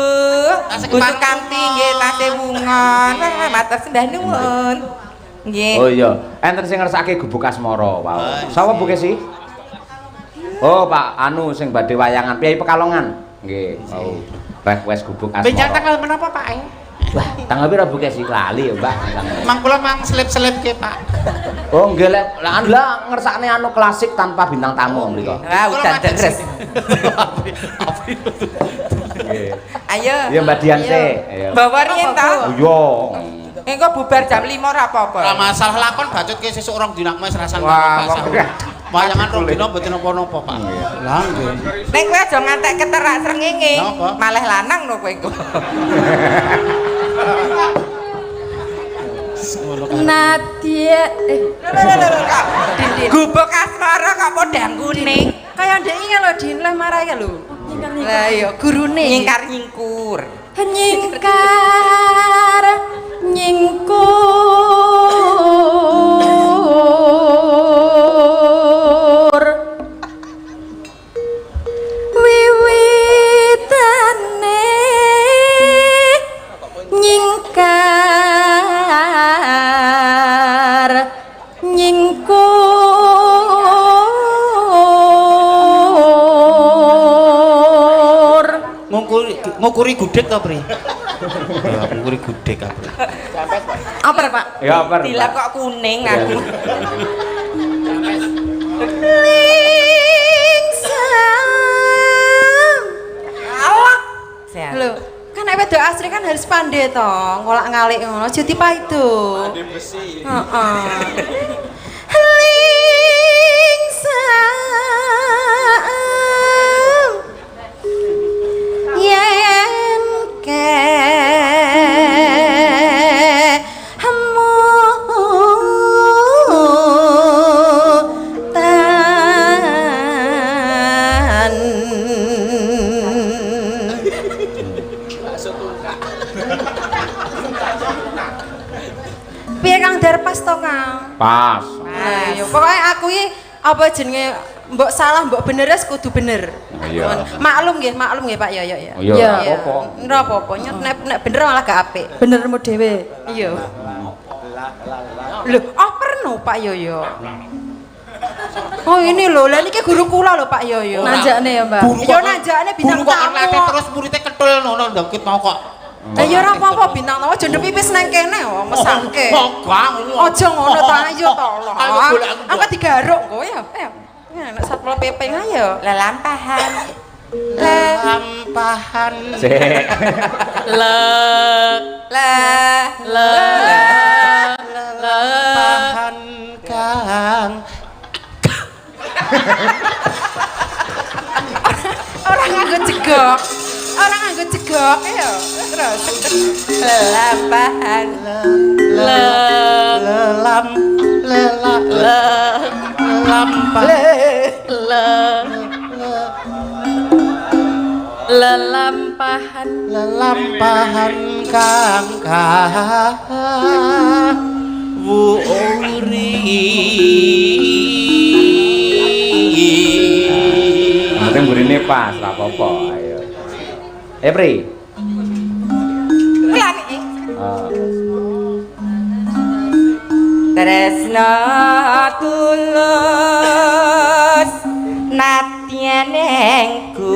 Busuk kanthi nggih tasih wungon. Matur sembah nuwun. Nggih. Oh iya, enten sing ngersake gubuk asmara wau. Sapa Bu Kesi? Oh, Pak anu sing badhe wayangan Piyai Pekalongan. Nggih, mau request gubuk asmara. Benjang tanggal menapa, Pak? Wah, tanggal pira Bu Kesi lali ya, Mbak. Mang kula mang selip-selip ke, Pak. Oh, nggih lek lah ngersakne anu klasik tanpa bintang tamu mriko. Wah, udan deres. Nggih. Ayo. Ya Mbak Dian sih. Bawa riyen ta? Oh iya. Engko bubar jam 5 ora apa-apa. Ora masalah lakon bacot ke sesuk rong dina wis rasan Wah, wayangan rong dina mboten napa-napa, Pak. Lah nggih. Nek kowe aja ngantek keterak srengenge. Napa? Malah lanang lho kowe engko. Nadia Gubuk asmara kok podang kuning. kaya ndek iki lho Din leh marah ya lho. Lah iya gurune. Nyingkar-nyingkur. Nyingkur wiwitane nyingkar ngukuri gudeg to, Pri? Ngukuri gudeg apa? Apa Pak? Ya apa? Dila kok kuning aku. Awak. Lho, kan nek wedok asli kan harus pandai to, ngolak-ngalik ngono, aja dipaido. Pandai besi. Heeh. Yen ke piye Kang Dar pas to Kang? Pas. Nah, ya pokoknya aku iki apa jenenge mbok salah mbok bener wis kudu bener. Iya. Maklum nggih Pak ya. Oh iya, apa-apa. Ora apa-apa, nek bener malah gak apik. Benermu dhewe. Iya. Lho, perno Pak Yoyo. Oh ini lho, lah niki guru kula lho Pak Yoyo. Nanjakne ya, Mbak. Ya nanjakne bintang tamu. Guru kok terus muridnya ketul ngono ndangkit mau kok. Lah ya ora apa-apa bintang tamu aja ndek pipis nang kene wae mesangke. Bang. Aja ngono ta ayo to. Angkat digaruk engko ya. Ayo. Nek Satpol PP ayo. Lelampahan. Lampahan. Sik. Lampahan Kang. Orang nganggo jegok. Ayo. Terus. Lelampahan. Lelampahan Kang wuri. Nanti burine pas, ora apa-apa. Ayo. Pri. Lani. Tresna tulus natyenengku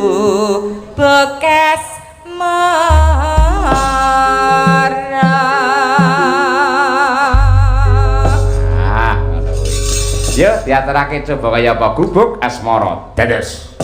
bekas marah. Yuk, diaturake coba kaya apa gubuk asmara. Dados.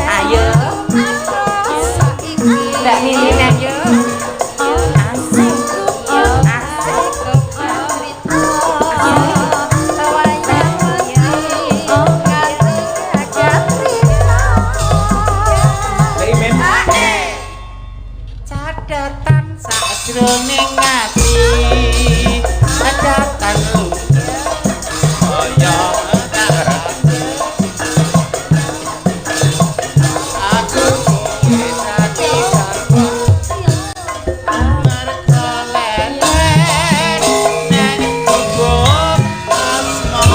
Ayo. Ndak Mimin ayo. Cadatan sajroning ati cadatan kaya aku dadi mergo lelen nek gubuk asmara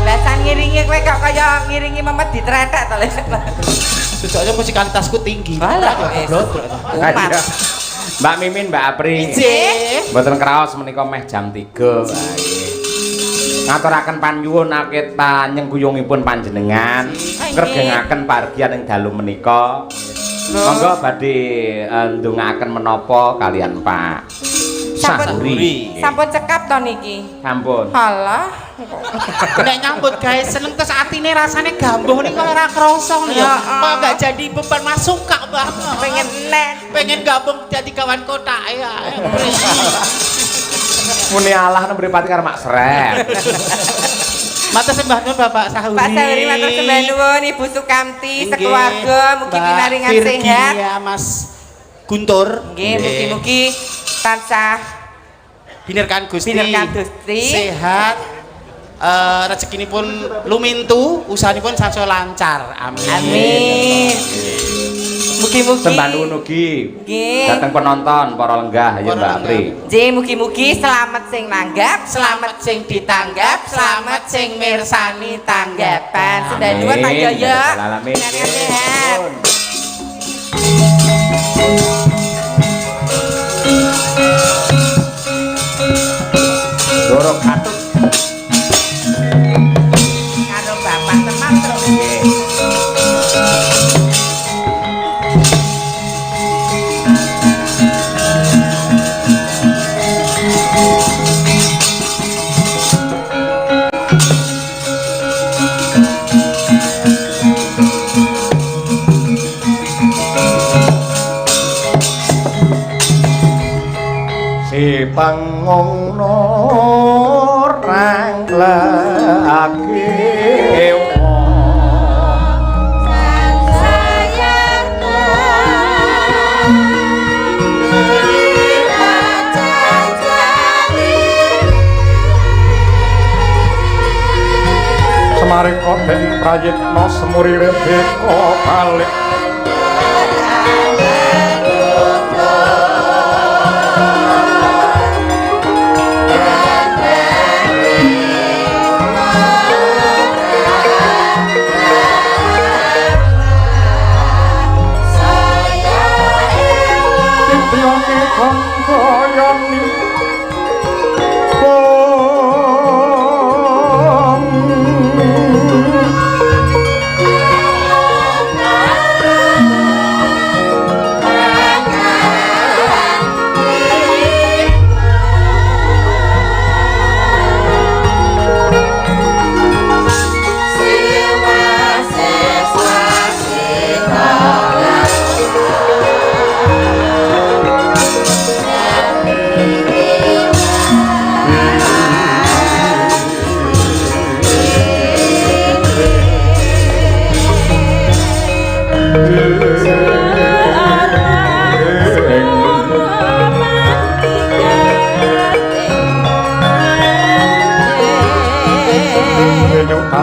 Lasan ngiringi kowe kok kaya ngiringi memet ditretek to lek. Sejauhnya musikalitasku tinggi. Mbak Mimin, Mbak Apri. Mboten kraos menika meh jam 3. Ngaturaken panyuwun akit panyengguyungipun panjenengan. Ngregengaken pargian ing dalu menika. Monggo badhe ndongaaken menapa kalian Pak Sahuri. Sampun cekap to niki. Sampun. Halah. Nek nyambut gawe seneng terus atine rasane gambuh ning kok ora krasa lho. Kok gak jadi beban masuk kak banget. Pengen gabung jadi kawan kotake ya. Muni Allah mripate karo Mak Srep. Matur sembah nuwun Bapak Sahuri. Pak Sahuri matur sembah nuwun Ibu Sukamti sekeluarga mugi pinaringan sehat. Ya Mas Guntur. Nggih, mugi-mugi tansah binirkan Gusti. Sehat. Rezekinipun lumintu, usahanipun sansaya lancar. Amin. Amin. Mugi-mugi sembah nuwun ugi nggih dateng penonton para lenggah ya Mbak Apri. Nggih, mugi-mugi selamat sing nanggap, selamat sing ditanggap, selamat sing mirsani tanggapan. Sembah nuwun Pak Yoyo. Alamin. Sehat. Dorong katut Karo Bapak teman terus. si pangongno rang lagi semaring koden prayitno semurire beko balik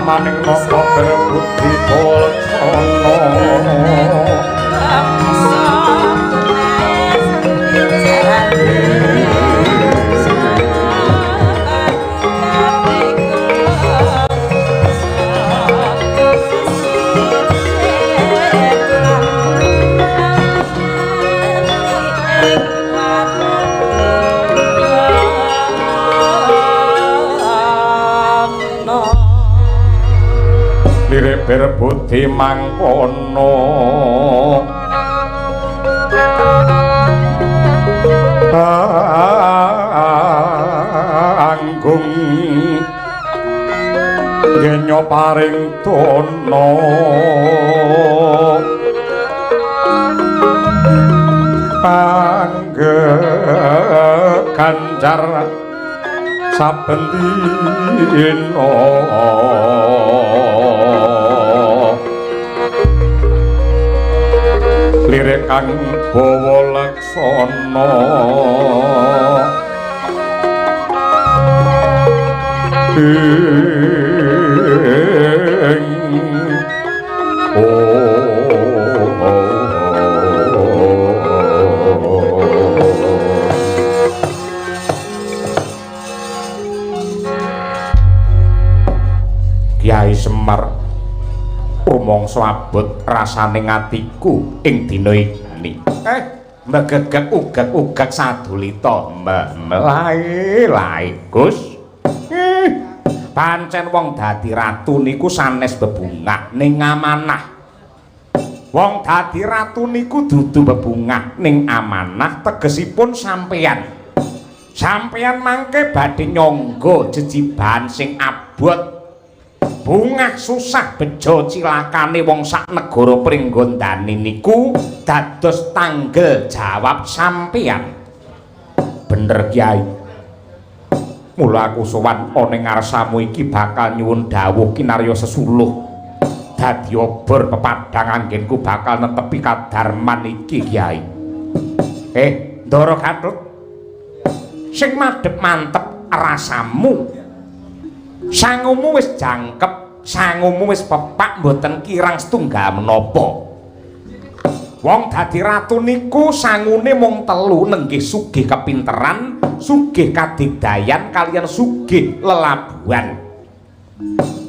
maning mongko berbudi polcono berbudi mangkono anggung kenya paring tono pangge kanjar saben dina lirik kang bawa laksana Kyai Semar rumangsa abot rasaning atiku ing dina iki. Megegek ugak-ugak sadulita melae Gus. Pancen wong dadi ratu niku sanes bebungah ning amanah. Wong dadi ratu niku dudu bebungah ning amanah, tegesipun sampeyan. Sampeyan mangke badhe nyangga jejiban sing abot. Bungah susah bejo cilakane wong sak negara Pringgondani niku dados tanggel jawab sampeyan. Bener Kyai. Mula aku sowan ana ngarsamu iki bakal nyuwun dawuh kinarya sesuluh. Dadi obor pepadhang anggenku bakal netepi kadarman iki Kyai. Ndara Gatut. Sing madhep mantep rasamu. Sangumu wis jangkep, sangumu wis pepak mboten kirang setunggal menapa. Wong dadi ratu niku sangune mung telu nenggih sugih kepinteran, sugih kadigdayan kaliyan sugih lelabuhan.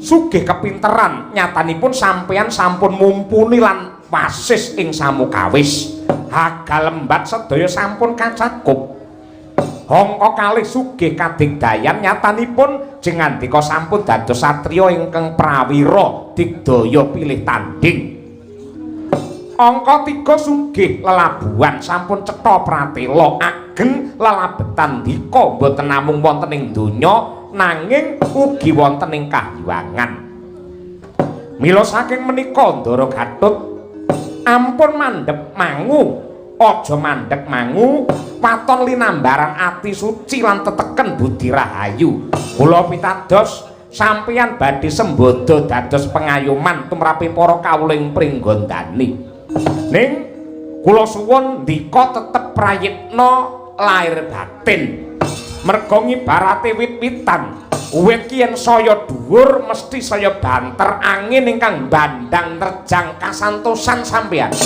Sugih kepinteran nyatanipun sampeyan sampun mumpuni lan wasis ing samukawis. Hagal lembat sedaya sampun kacakup. Hangka kalih sugih kadigdayan nyatanipun jeng andika sampun dados satriya ingkang prawira digdaya pilih tanding. Angka 3 sugih lelabuhan sampun cetha pratela ageng lelabetan dika boten namung wonten ing donya nanging ugi wonten ing kahyangan. Mila saking menika Ndara Gatut ampun mandhep mangu. Aja mandhek mangu, waton linambaran ati suci lan teteken budi rahayu. Kula pitados sampeyan badhe sembodo dados pengayoman tumrapi para kawuling Pringgondani. Ning kula suwun ndika tetep prayitna lair batin. Merga ngibarate wit-witan. Wit ki yen saya dhuwur mesti saya banter angin ingkang bandang nerjang kasantosan sampeyan.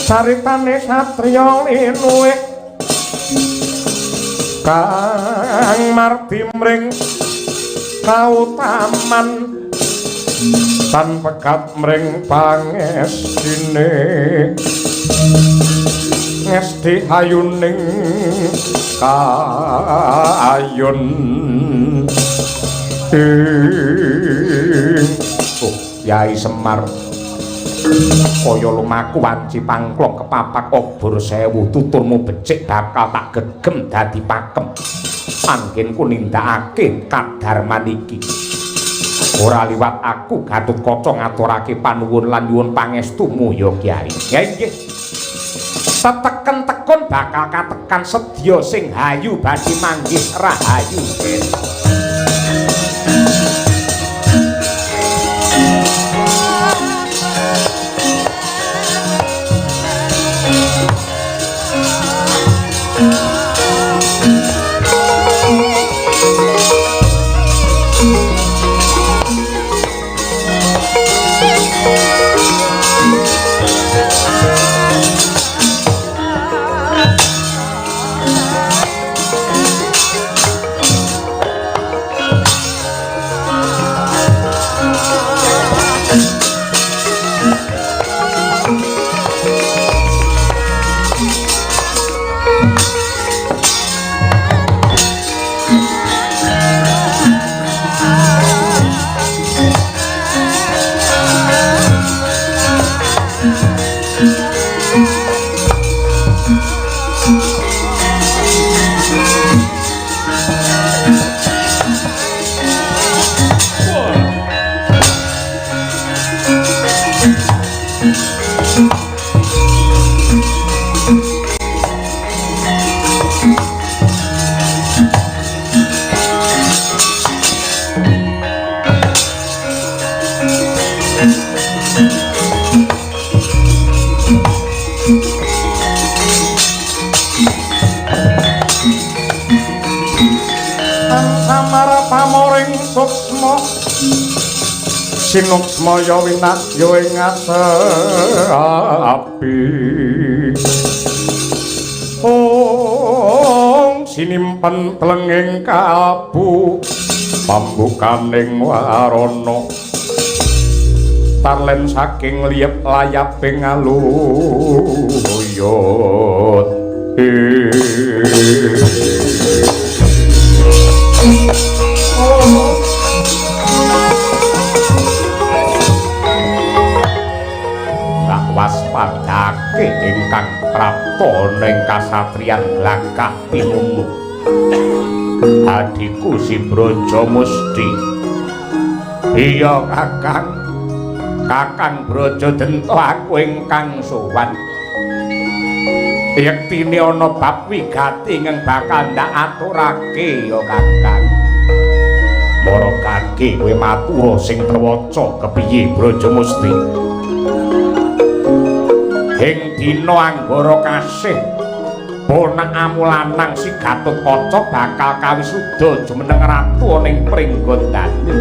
Caritane satriya linuwe kang marti mring kautaman tan pegat mring pangestine ngesti ayuning kayun Kyai Semar kaya lumaku wanci pangklong kepapak obor sewu tuturmu becik bakal tak gegem dadi pakem anggenku nindakake kadarman iki ora liwat aku Gatut Kaca ngaturake panuwun lan nyuwun pangestumu ya Kyai. Nggih teteken tekun bakal katekan sedya sing hayu badhe manggih rahayu. samara pamoring suksma sinuksma ya winat ya ing api sinimpen telenging kalbu pambukaning warana tarlen saking liyep layaping aluyut waspadake ingkang prapta ning kasatriyan Glagah Pinunu adiku si Brajamusti iya kakang Brajadenta aku ingkang sowan yektine ana bab wigati ingkang bakal ndak aturake ya kakang mara kaki kowe matura sing trewaca kepiye Brajamusti ing dina anggara kasih ponak-amu lanang si Gatotkaca bakal kawisuda jumeneng ratu ning Pringgondani.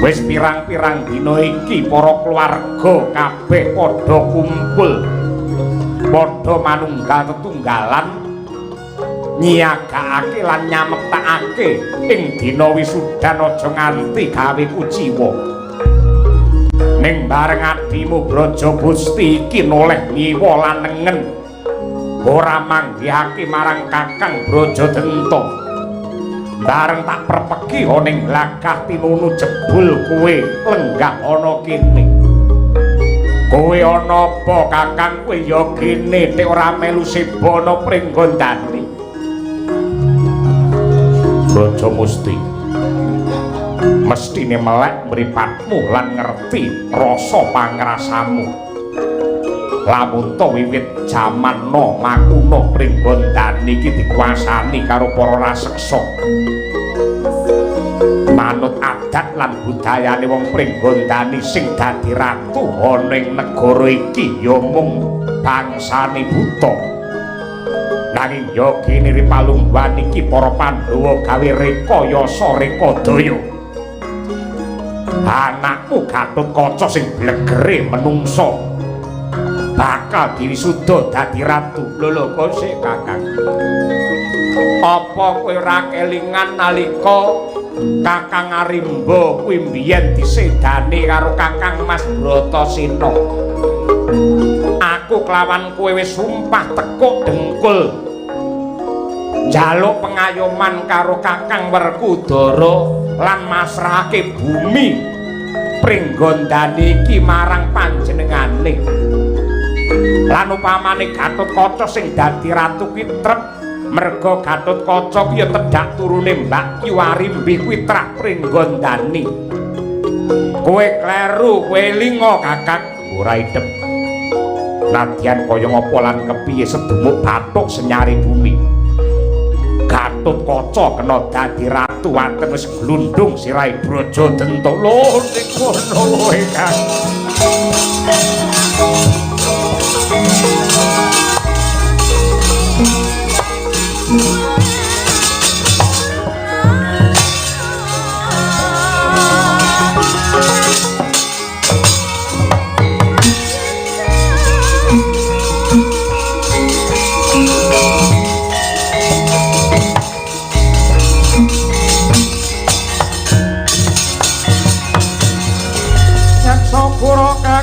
Wis pirang-pirang dina iki para keluarga kabeh padha kumpul padha manunggal tetunggalan nyiyagakake lan nyamektakake ing dina wisudan aja nganti gawe kuciwa. Ning bareng adimu Brajamusti iki noleh nyiwa lan nengen ora manggihake marang Kakang Brajadenta. Bareng tak perpeki ning Glagah Pinunu jebul kowe lenggah ana kene. Kowe ana apa Kakang kowe ya kene nek ora melu sebana Pringgondani. Brajamusti mestine melek mripatmu lan ngerti rasa pangrasamu. Lamun to wiwit jaman no makuna Pringgondani iki dikuasani karo para raseksa. Manut adat lan budayane wong Pringgondani sing dadi ratu ana ing negara iki ya mung bangsane buta. Nanging ya kene Ripalungguhan iki para Pandhawa gawe rekayasa rekadaya. Anakmu Gatotkaca sing blegere menungso bakal diwisuda dadi ratu. Lho kok sik Kakang. Apa kowe ora kelingan nalika Kakang Arimba kuwi mbiyen disedani karo Kakang Mas Bratasena? Aku kelawan kowe wis sumpah tekuk dengkul njaluk pengayoman karo Kakang Werkudara lan masrahake bumi Pringgondani iki marang panjenengane. Lan upamane Gatotkaca sing dadi ratu kuwi trep merga Gatotkaca kuwi ya tedhak turune Mbak Yu Arimbi kuwi trah Pringgondani. Kowe kleru, kowe linga Kakang, ora idep. Nadyan kaya ngapa lan kepiye sedumuk bathuk senyari bumi. Gatotkaca kena dadi ratu waten wis glundung sirahe Brajadenta. Lho ning kono kowe Kang.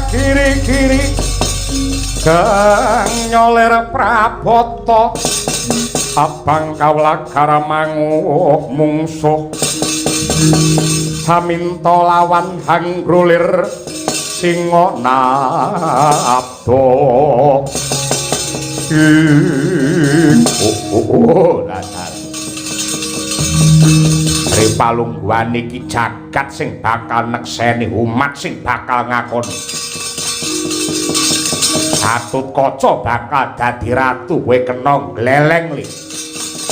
Kiri-kiri kang nyoler prabata abang kawula karamanguk mungsuh saminta lawan hanggrolir singa nabda dadan Ripalungguhan iki jagat sing bakal nekseni umat sing bakal ngakoni Gatotkaca bakal dadi ratu kowe kena gleleng li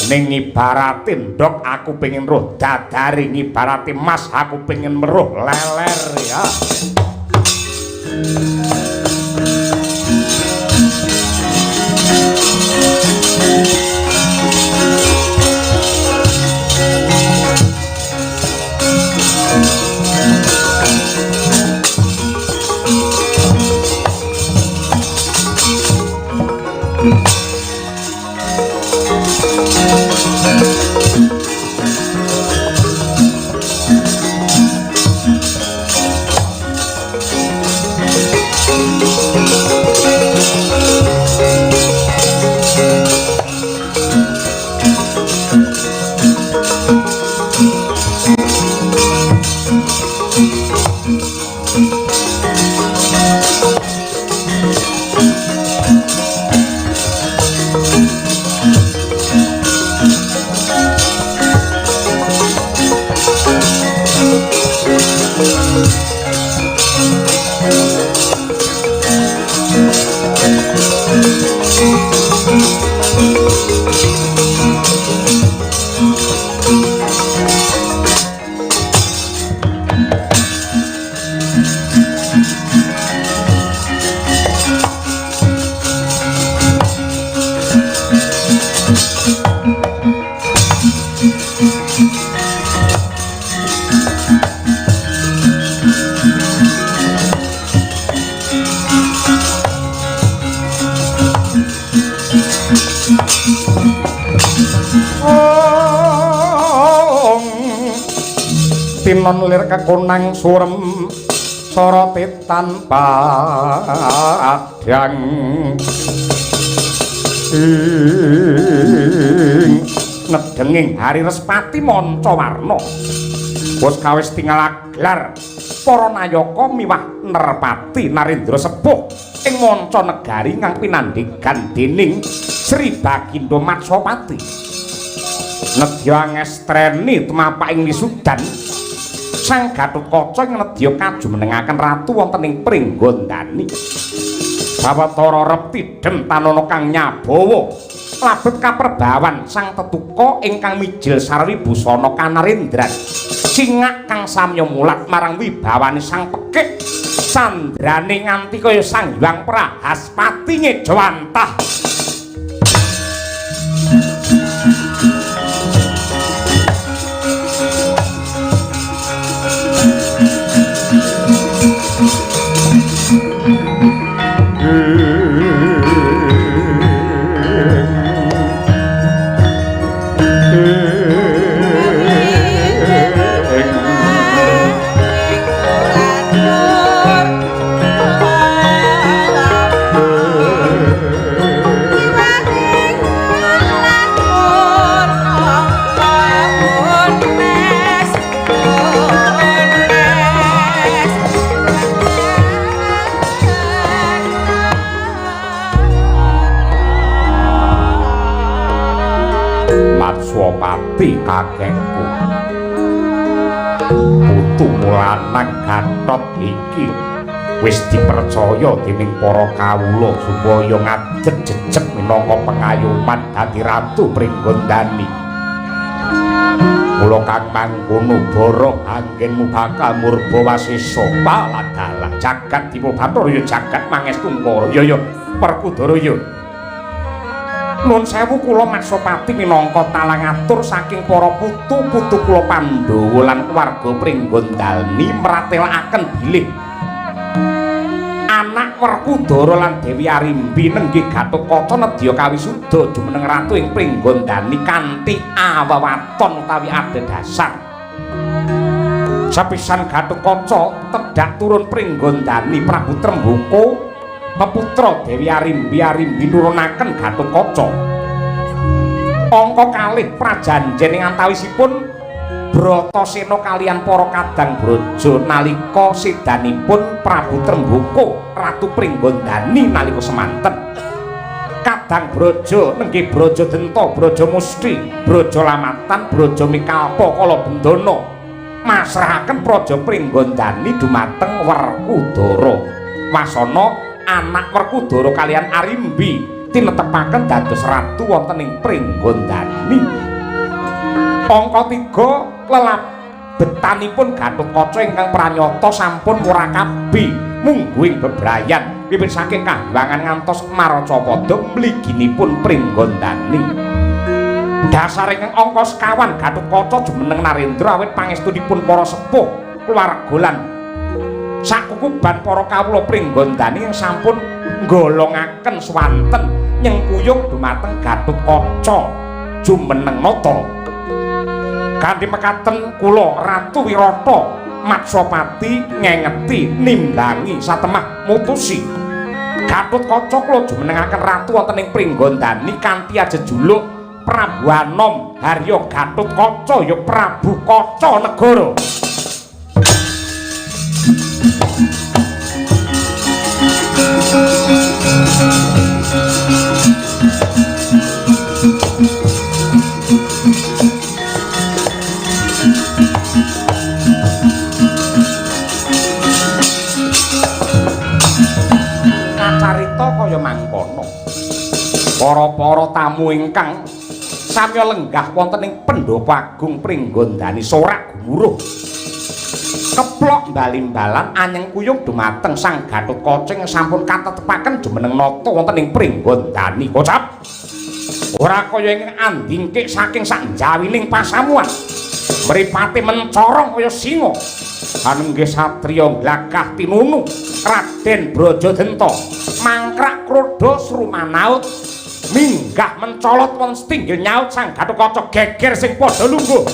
ning ibarate ndok aku pengen roh dadari ibarate mas aku pengen meruh leler ya. Tinon lir kekonang surem sorote tanpa adang nedenging hari Respati manca warna wis kawis tinggal aglar para nayaka miwah Nerpati Narendra sepuh ing manca negari kang pinandhegan dening Sri Bagindo Matsapati nedya ngestreni tumapak ing wisudan Sang Gatotkaca ing nedya kajumenengaken ratu wonten ing Pringgondani. Bawatara reptidhem tanana kang nyabawa labet kaperbawan Sang Tetuka ingkang mijil sarwi busana kanarendran. Cingak kang samya mulat marang wibawane Sang Pekik. Sandrane nganti kaya Sang Hyang Prahaspati ngejawantah. Matsapati kakengku putu lanang Gatot iki wis dipercaya dening para kawula supaya ngadeg-jejeg minangka pengayuman dadi ratu Pringgondani. Mula kang mangkono bara anggenmu bakal murba wasesa paladala jagat dipubathara ya jagat mangestu ya Perkudara ya. Nuwun sewu kula Matsapati minangka talang atur saking para putu-putu kula Pandhawa lan keluarga Pringgondani mratelakaken bilih anak Werkudara lan Dewi Arimbi nenggih Gatotkaca nedya kawisuda jumeneng ratu ing Pringgondani kanthi awewaton utawi adhedhasar. Sapisan Gatotkaca tedhak turun Pringgondani Prabu Trembaka peputra Dewi Arimbi nurunaken Gatotkaca. Angka kalih prajanjen ing antawisipun Bratasena kaliyan para kadang braja nalika sedanipun Prabu Trembaka Ratu Pringgondani nalika semanten. Kadang braja nenggih Braja Denta, Braja Musti, Braja Lamatan, Braja Mikalpa kala Bendana masrahaken Praja Pringgondani dumateng Werkudara. Wasana anak Werkudara kaliyan Arimbi tinetepaken dados ratu wonten ing Pringgondani. Angka 3 lelabetanipun Gatotkaca ingkang pranyata sampun murakabi mungguing bebrayan wiwit saking Kahyangan ngantos Maracapada mliginipun Pringgondani. Dasar ingkang angka sekawan Gatotkaca jumeneng Narendra awit pangestunipun para sepuh keluarga lan sakukuban para kawula Pringgondani yang sampun nggolongaken swanten nyengkuyung dumateng Gatotkaca jumeneng nata. Kanthi mekaten kula Ratu Wirata Matsapati ngengeti nimbangi satemah mutusi Gatotkaca kula jumenengaken ratu wonten ing Pringgondani kanthi ajejuluk Prabu Anom Harya Gatotkaca ya Prabu Kaca Negara. Kacarita kaya mangkono. Para-para tamu ingkang samya lenggah wonten ing Pendopo Agung Pringgondani sorak gumuruh keplok balimbalan anyeng kuyung dumateng Sang Gatotkaca sampun katetepaken jumeneng nata wonten ing Pringgondani kocap ora kaya ing andingkik saking sak jawining pasamuan mripate mencorong kaya singa anenggih satriya glagah tinunu Raden Brajadenta mangkrak krodha srumanaut minggah mencolot wonten setinggil nyaut Sang Gatotkaca geger sing padha lungguh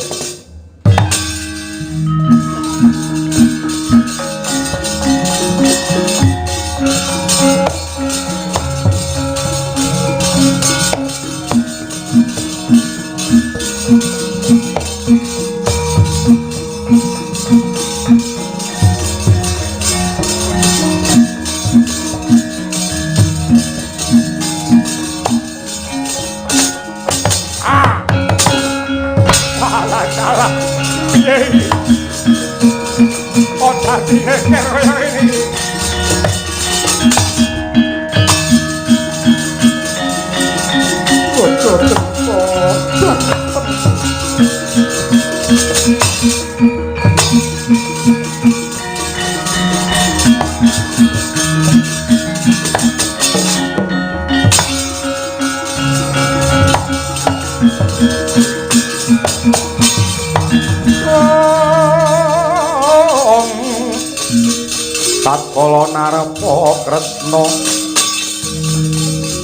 tatkala narepa Kresna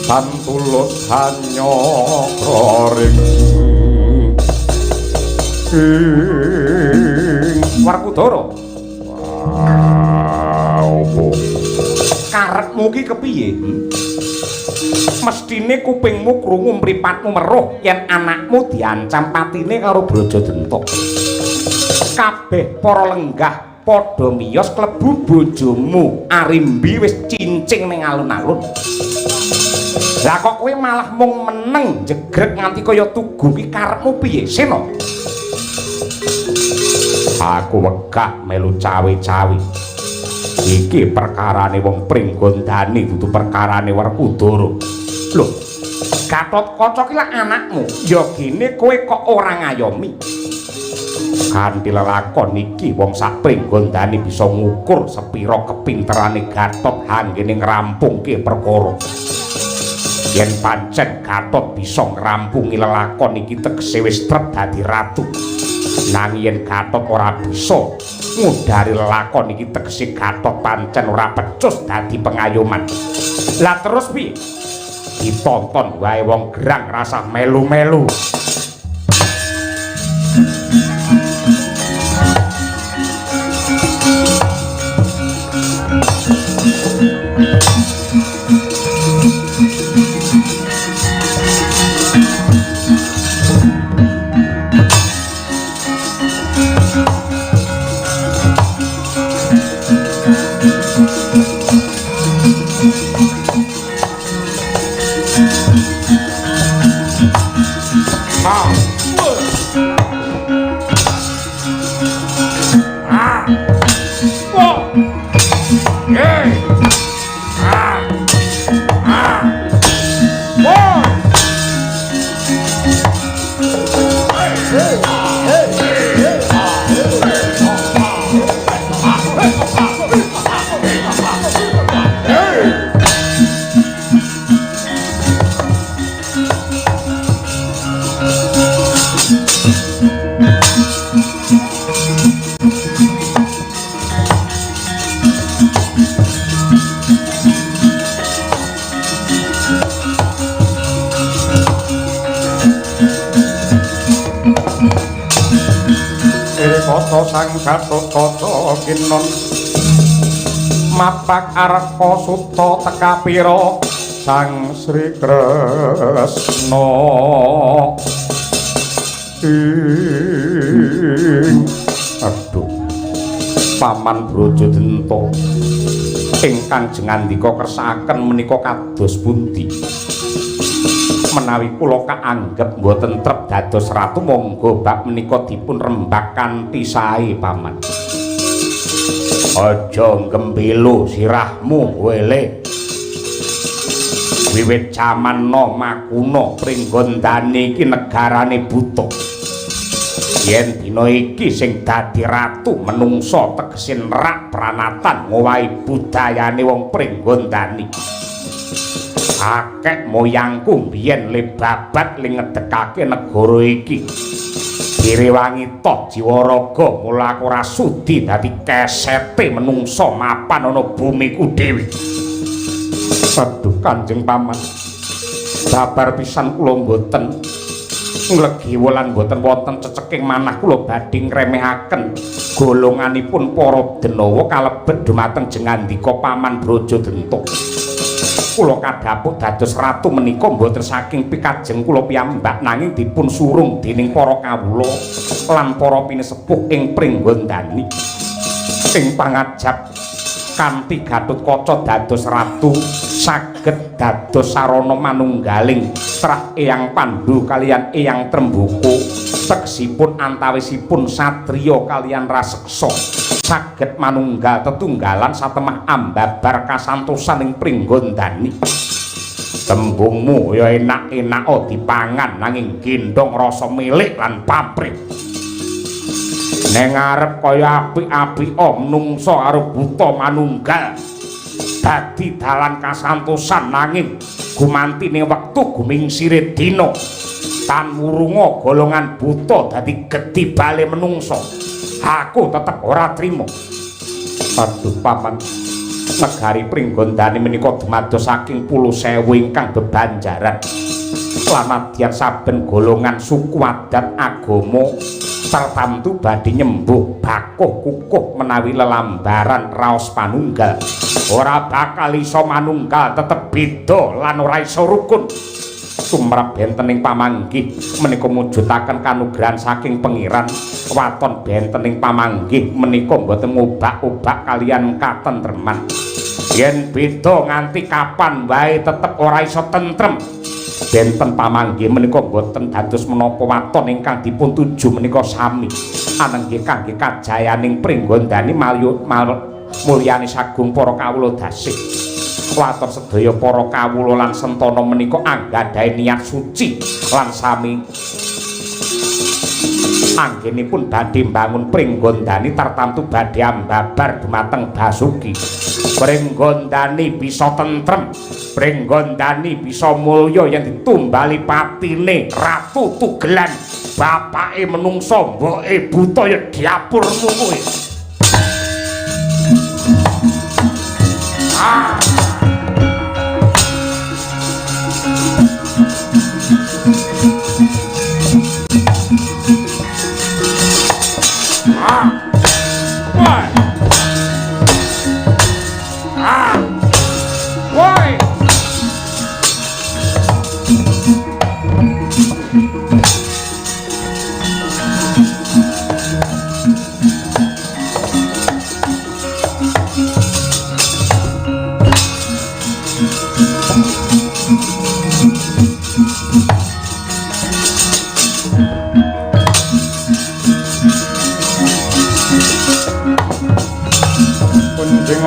santulus hanyakring Werkudara opo karepmu ki kepiye mestine kupingmu krungu mripatmu meruh yen anakmu diancam patine karo Brajadenta kabeh para lenggah padha miyos klebu bojomu Arimbi wis cincing ning alun-alun. Lah kok kowe malah mung meneng jegrek nganti kaya tugu ki karepmu piye, Sena? Aku wegah melu cawe-cawe. Iki perkarane wong Pringgondani dudu perkarane Werkudara. Lho, Gatotkaca ki lak anakmu, ya gene kowe kok ora ngayomi. Kanthi lelakon iki wong sak Pringgondani bisa ngukur sepira kepinterane Gatot anggene ngrampungke perkara. Yen pancen Gatot bisa ngrampungi lelakon iki tegese wis trep dadi ratu. Nanging yen Gatot ora bisa ngudari lelakon iki tegese Gatot pancen ora becus dadi pengayoman. Lah terus piye? Ditonton wae wong gerang rasah melu-melu. Sang Gatotkaca kinon mapak arka suta teka pira Sang Sri Kresna aduh Paman Brajadenta ingkang jengandika kersakaken menika kados pundi menawi kula kaanggep mboten trep dados ratu monggo bab menika dipun rembak kanthi sae Paman. Aja gembelo sirahmu wele. Wiwit jaman Noma kuno Pringgondani iki negarane buta. Yen dina iki sing dadi ratu menungsa tegese nerak pranatan ngowahi budayane wong Pringgondani. Akeh moyangku biyen le babat ling ngedekake negara iki. Direwangi toh jiwa raga mula aku ora sudi dadi kesete menungsa mapan ana bumiku dhewe. Aduh Kanjeng Paman. Babar pisan kula mboten nglegi wulan mboten wonten ceceking manah kula badhe ngremehaken golonganipun para denawa kalebet dumateng jengandika Paman Brajadenta. Kula kadhapuk dados ratu menika mboten saking pikajeng kula piyambak nanging dipun surung dening para kawula lan para pinesepuh ing Pringgondani. Ing pangajab kanthi Gatotkaca dados ratu saged dados sarana manunggaling trah Eyang Pandhu kaliyan Eyang Tremboko tegesipun antawisipun satriya kaliyan raseksa saged manunggal tetunggalan satemah ambabar kasantosan ing Pringgondani. Tembungmu ya enak-enak dipangan nanging gendong rasa milik lan pamrih. Neng arep kaya apik-apik menungsa karo buta manunggal dadi dalan kasantosan nanging gumantine wektu gumingsire dina tan murunga golongan buta dadi gedhi bale menungsa. Aku tetep ora trima. Aduh Paman, negari Pringgondani menika dumados saking 10.000 ingkang bebanjaran. Lanadyan saben golongan suku adat agama tertamtu badhe nyembuh bakuh kukuh menawi lelambaran raos panunggal. Ora bakal iso manunggal tetep beda lan ora iso rukun. Tumrap bentening pamanggih menika mujudaken kanugrahan saking pengiran. Waton bentening pamanggih menika mboten ngobak-obak kaliyan katentreman. Yen beda nganti kapan wae tetep ora iso tentrem. Benten pamanggih menika mboten dados menapa waton ingkang dipun tuju menika sami. Anenggih kangge kajayaning Pringgondani mulyani sagung para kawula dasih. Waton sedaya para kawula lan sentana menika anggadhahi niat suci lan sami anggenipun badhe mbangun Pringgondani tartamtu badhe ambabar dumateng Basuki. Pringgondani bisa tentrem, Pringgondani bisa mulya yen ditumbali patine Ratu Tugelan. Bapake menungsa mboke buta ya diapur kuwi.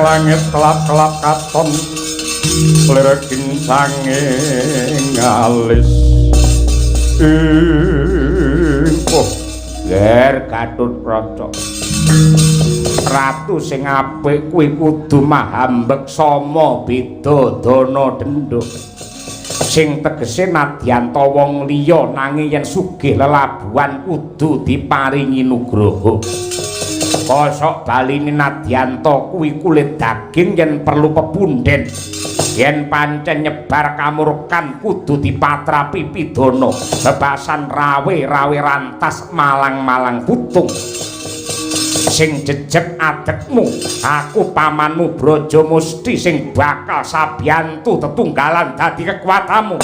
Langit kelap-kelap katon lerekin sanging alis oh ger Gatotkaca ratu sing apik kuwi kudu mahambek sama bidadana denduk sing tegese nadyan ta wong liya nanging yen sugih lelabuhan kudu diparingi nugraha. Kosok baline Nadyanto kuwi kulit daging yen perlu pepunden. Yen pancen nyebar kamurkan kudu dipatrapi pidana. Bebasan rawe rantas malang putung. Sing jejeg adekmu, aku pamanmu Brajamusti sing bakal sabiyantu tetunggalan dadi kekuatanmu.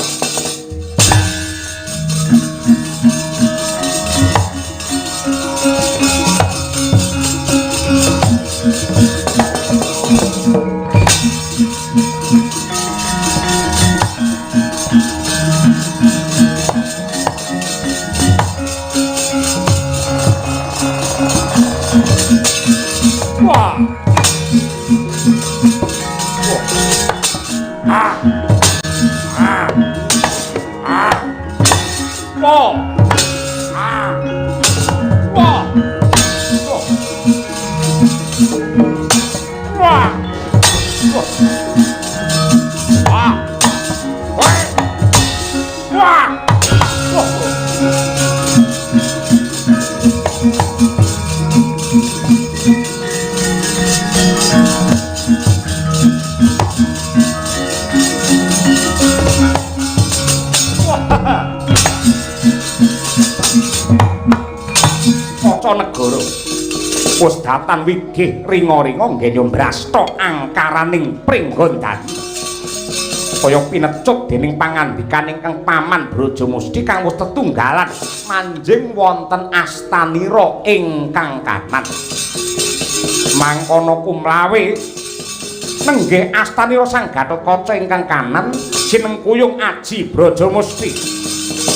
negara. Wis datan wigih ringa-ringa nggih nyombrasta angkaraning Pringgondani. Kaya pinecut dening pangandikan ingkang Paman Brajamusti kang wis tetunggalan manjing wonten astanira ingkang kanan. Mangkono kumlawe nenggih astanira Sang Gatotkaca ingkang kanan sinengkuyung Aji Brajamusti.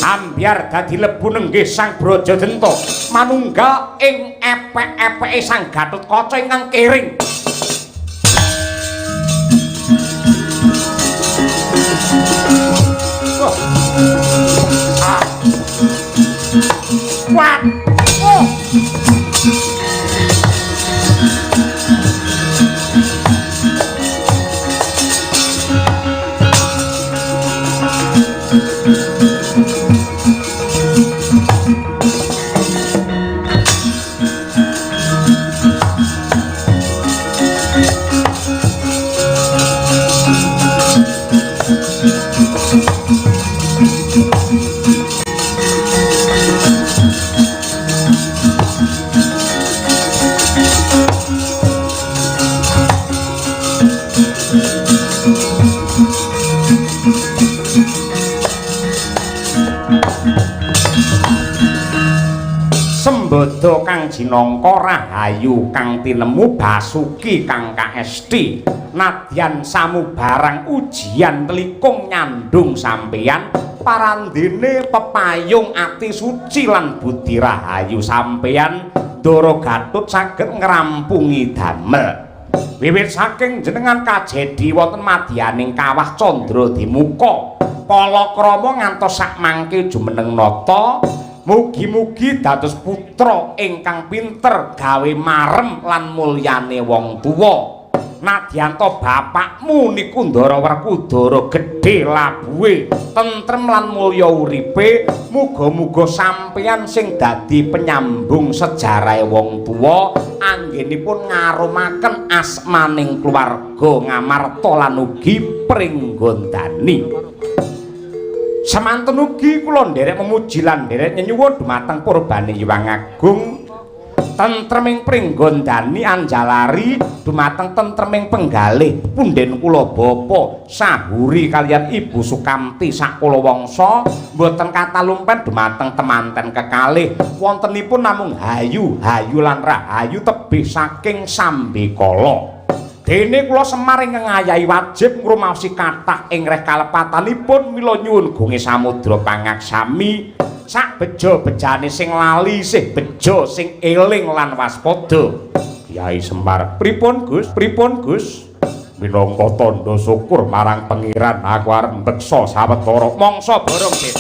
Ambyar dadi lebu nenggih Sang Brajadenta manunggal ing epek-epeke Sang Gatotkaca ingkang kering. Wah. Sembada kang jinangka rahayu kang tinemu Basuki kang kaesti nadyan samubarang ujian telikung nyandung sampeyan parandene pepayung ati suci lan budi rahayu sampeyan Ndara Gatut saged ngrampungi damel wiwit saking jenengan kajedi wonten madyaning kawah Candra Dimuka palakrama ngantos sakmangke jumeneng nata. Mugi-mugi dados putra ingkang pinter gawe marem lan mulyane wong tuwa. Nadyan to bapakmu niku Ndara Werkudara gedhe labuhe, tentrem lan mulya uripe, muga-muga sampeyan sing dadi penyambung sejarahe wong tuwa anggenipun ngarumaken asmaning keluarga Ngamarta lan ugi Pringgondani. Semanten ugi kula nderek memuji lan nderek nyuwun dumateng Purbane Hyang Agung tentreming Pringgondani Anjalari dumateng tentreming penggalih punden kula bapa Sahuri kaliyan Ibu Sukamti sakula wangsa mboten katalumpen dumateng temanten kekalih wontenipun namung hayu lan rahayu tebih saking Sambikala. Dene kula Semar ingkang ngayahi wajib ngrumaosi kathah ing reh kalepatanipun mila nyuwun gunge samudra pangaksami sak beja-bejane sing lali sih beja sing eling lan waspada. Kyai Semar, pripun Gus? Minangka tandha syukur marang Pangeran aku arep mbeksa sawetara mangsa borong Dit.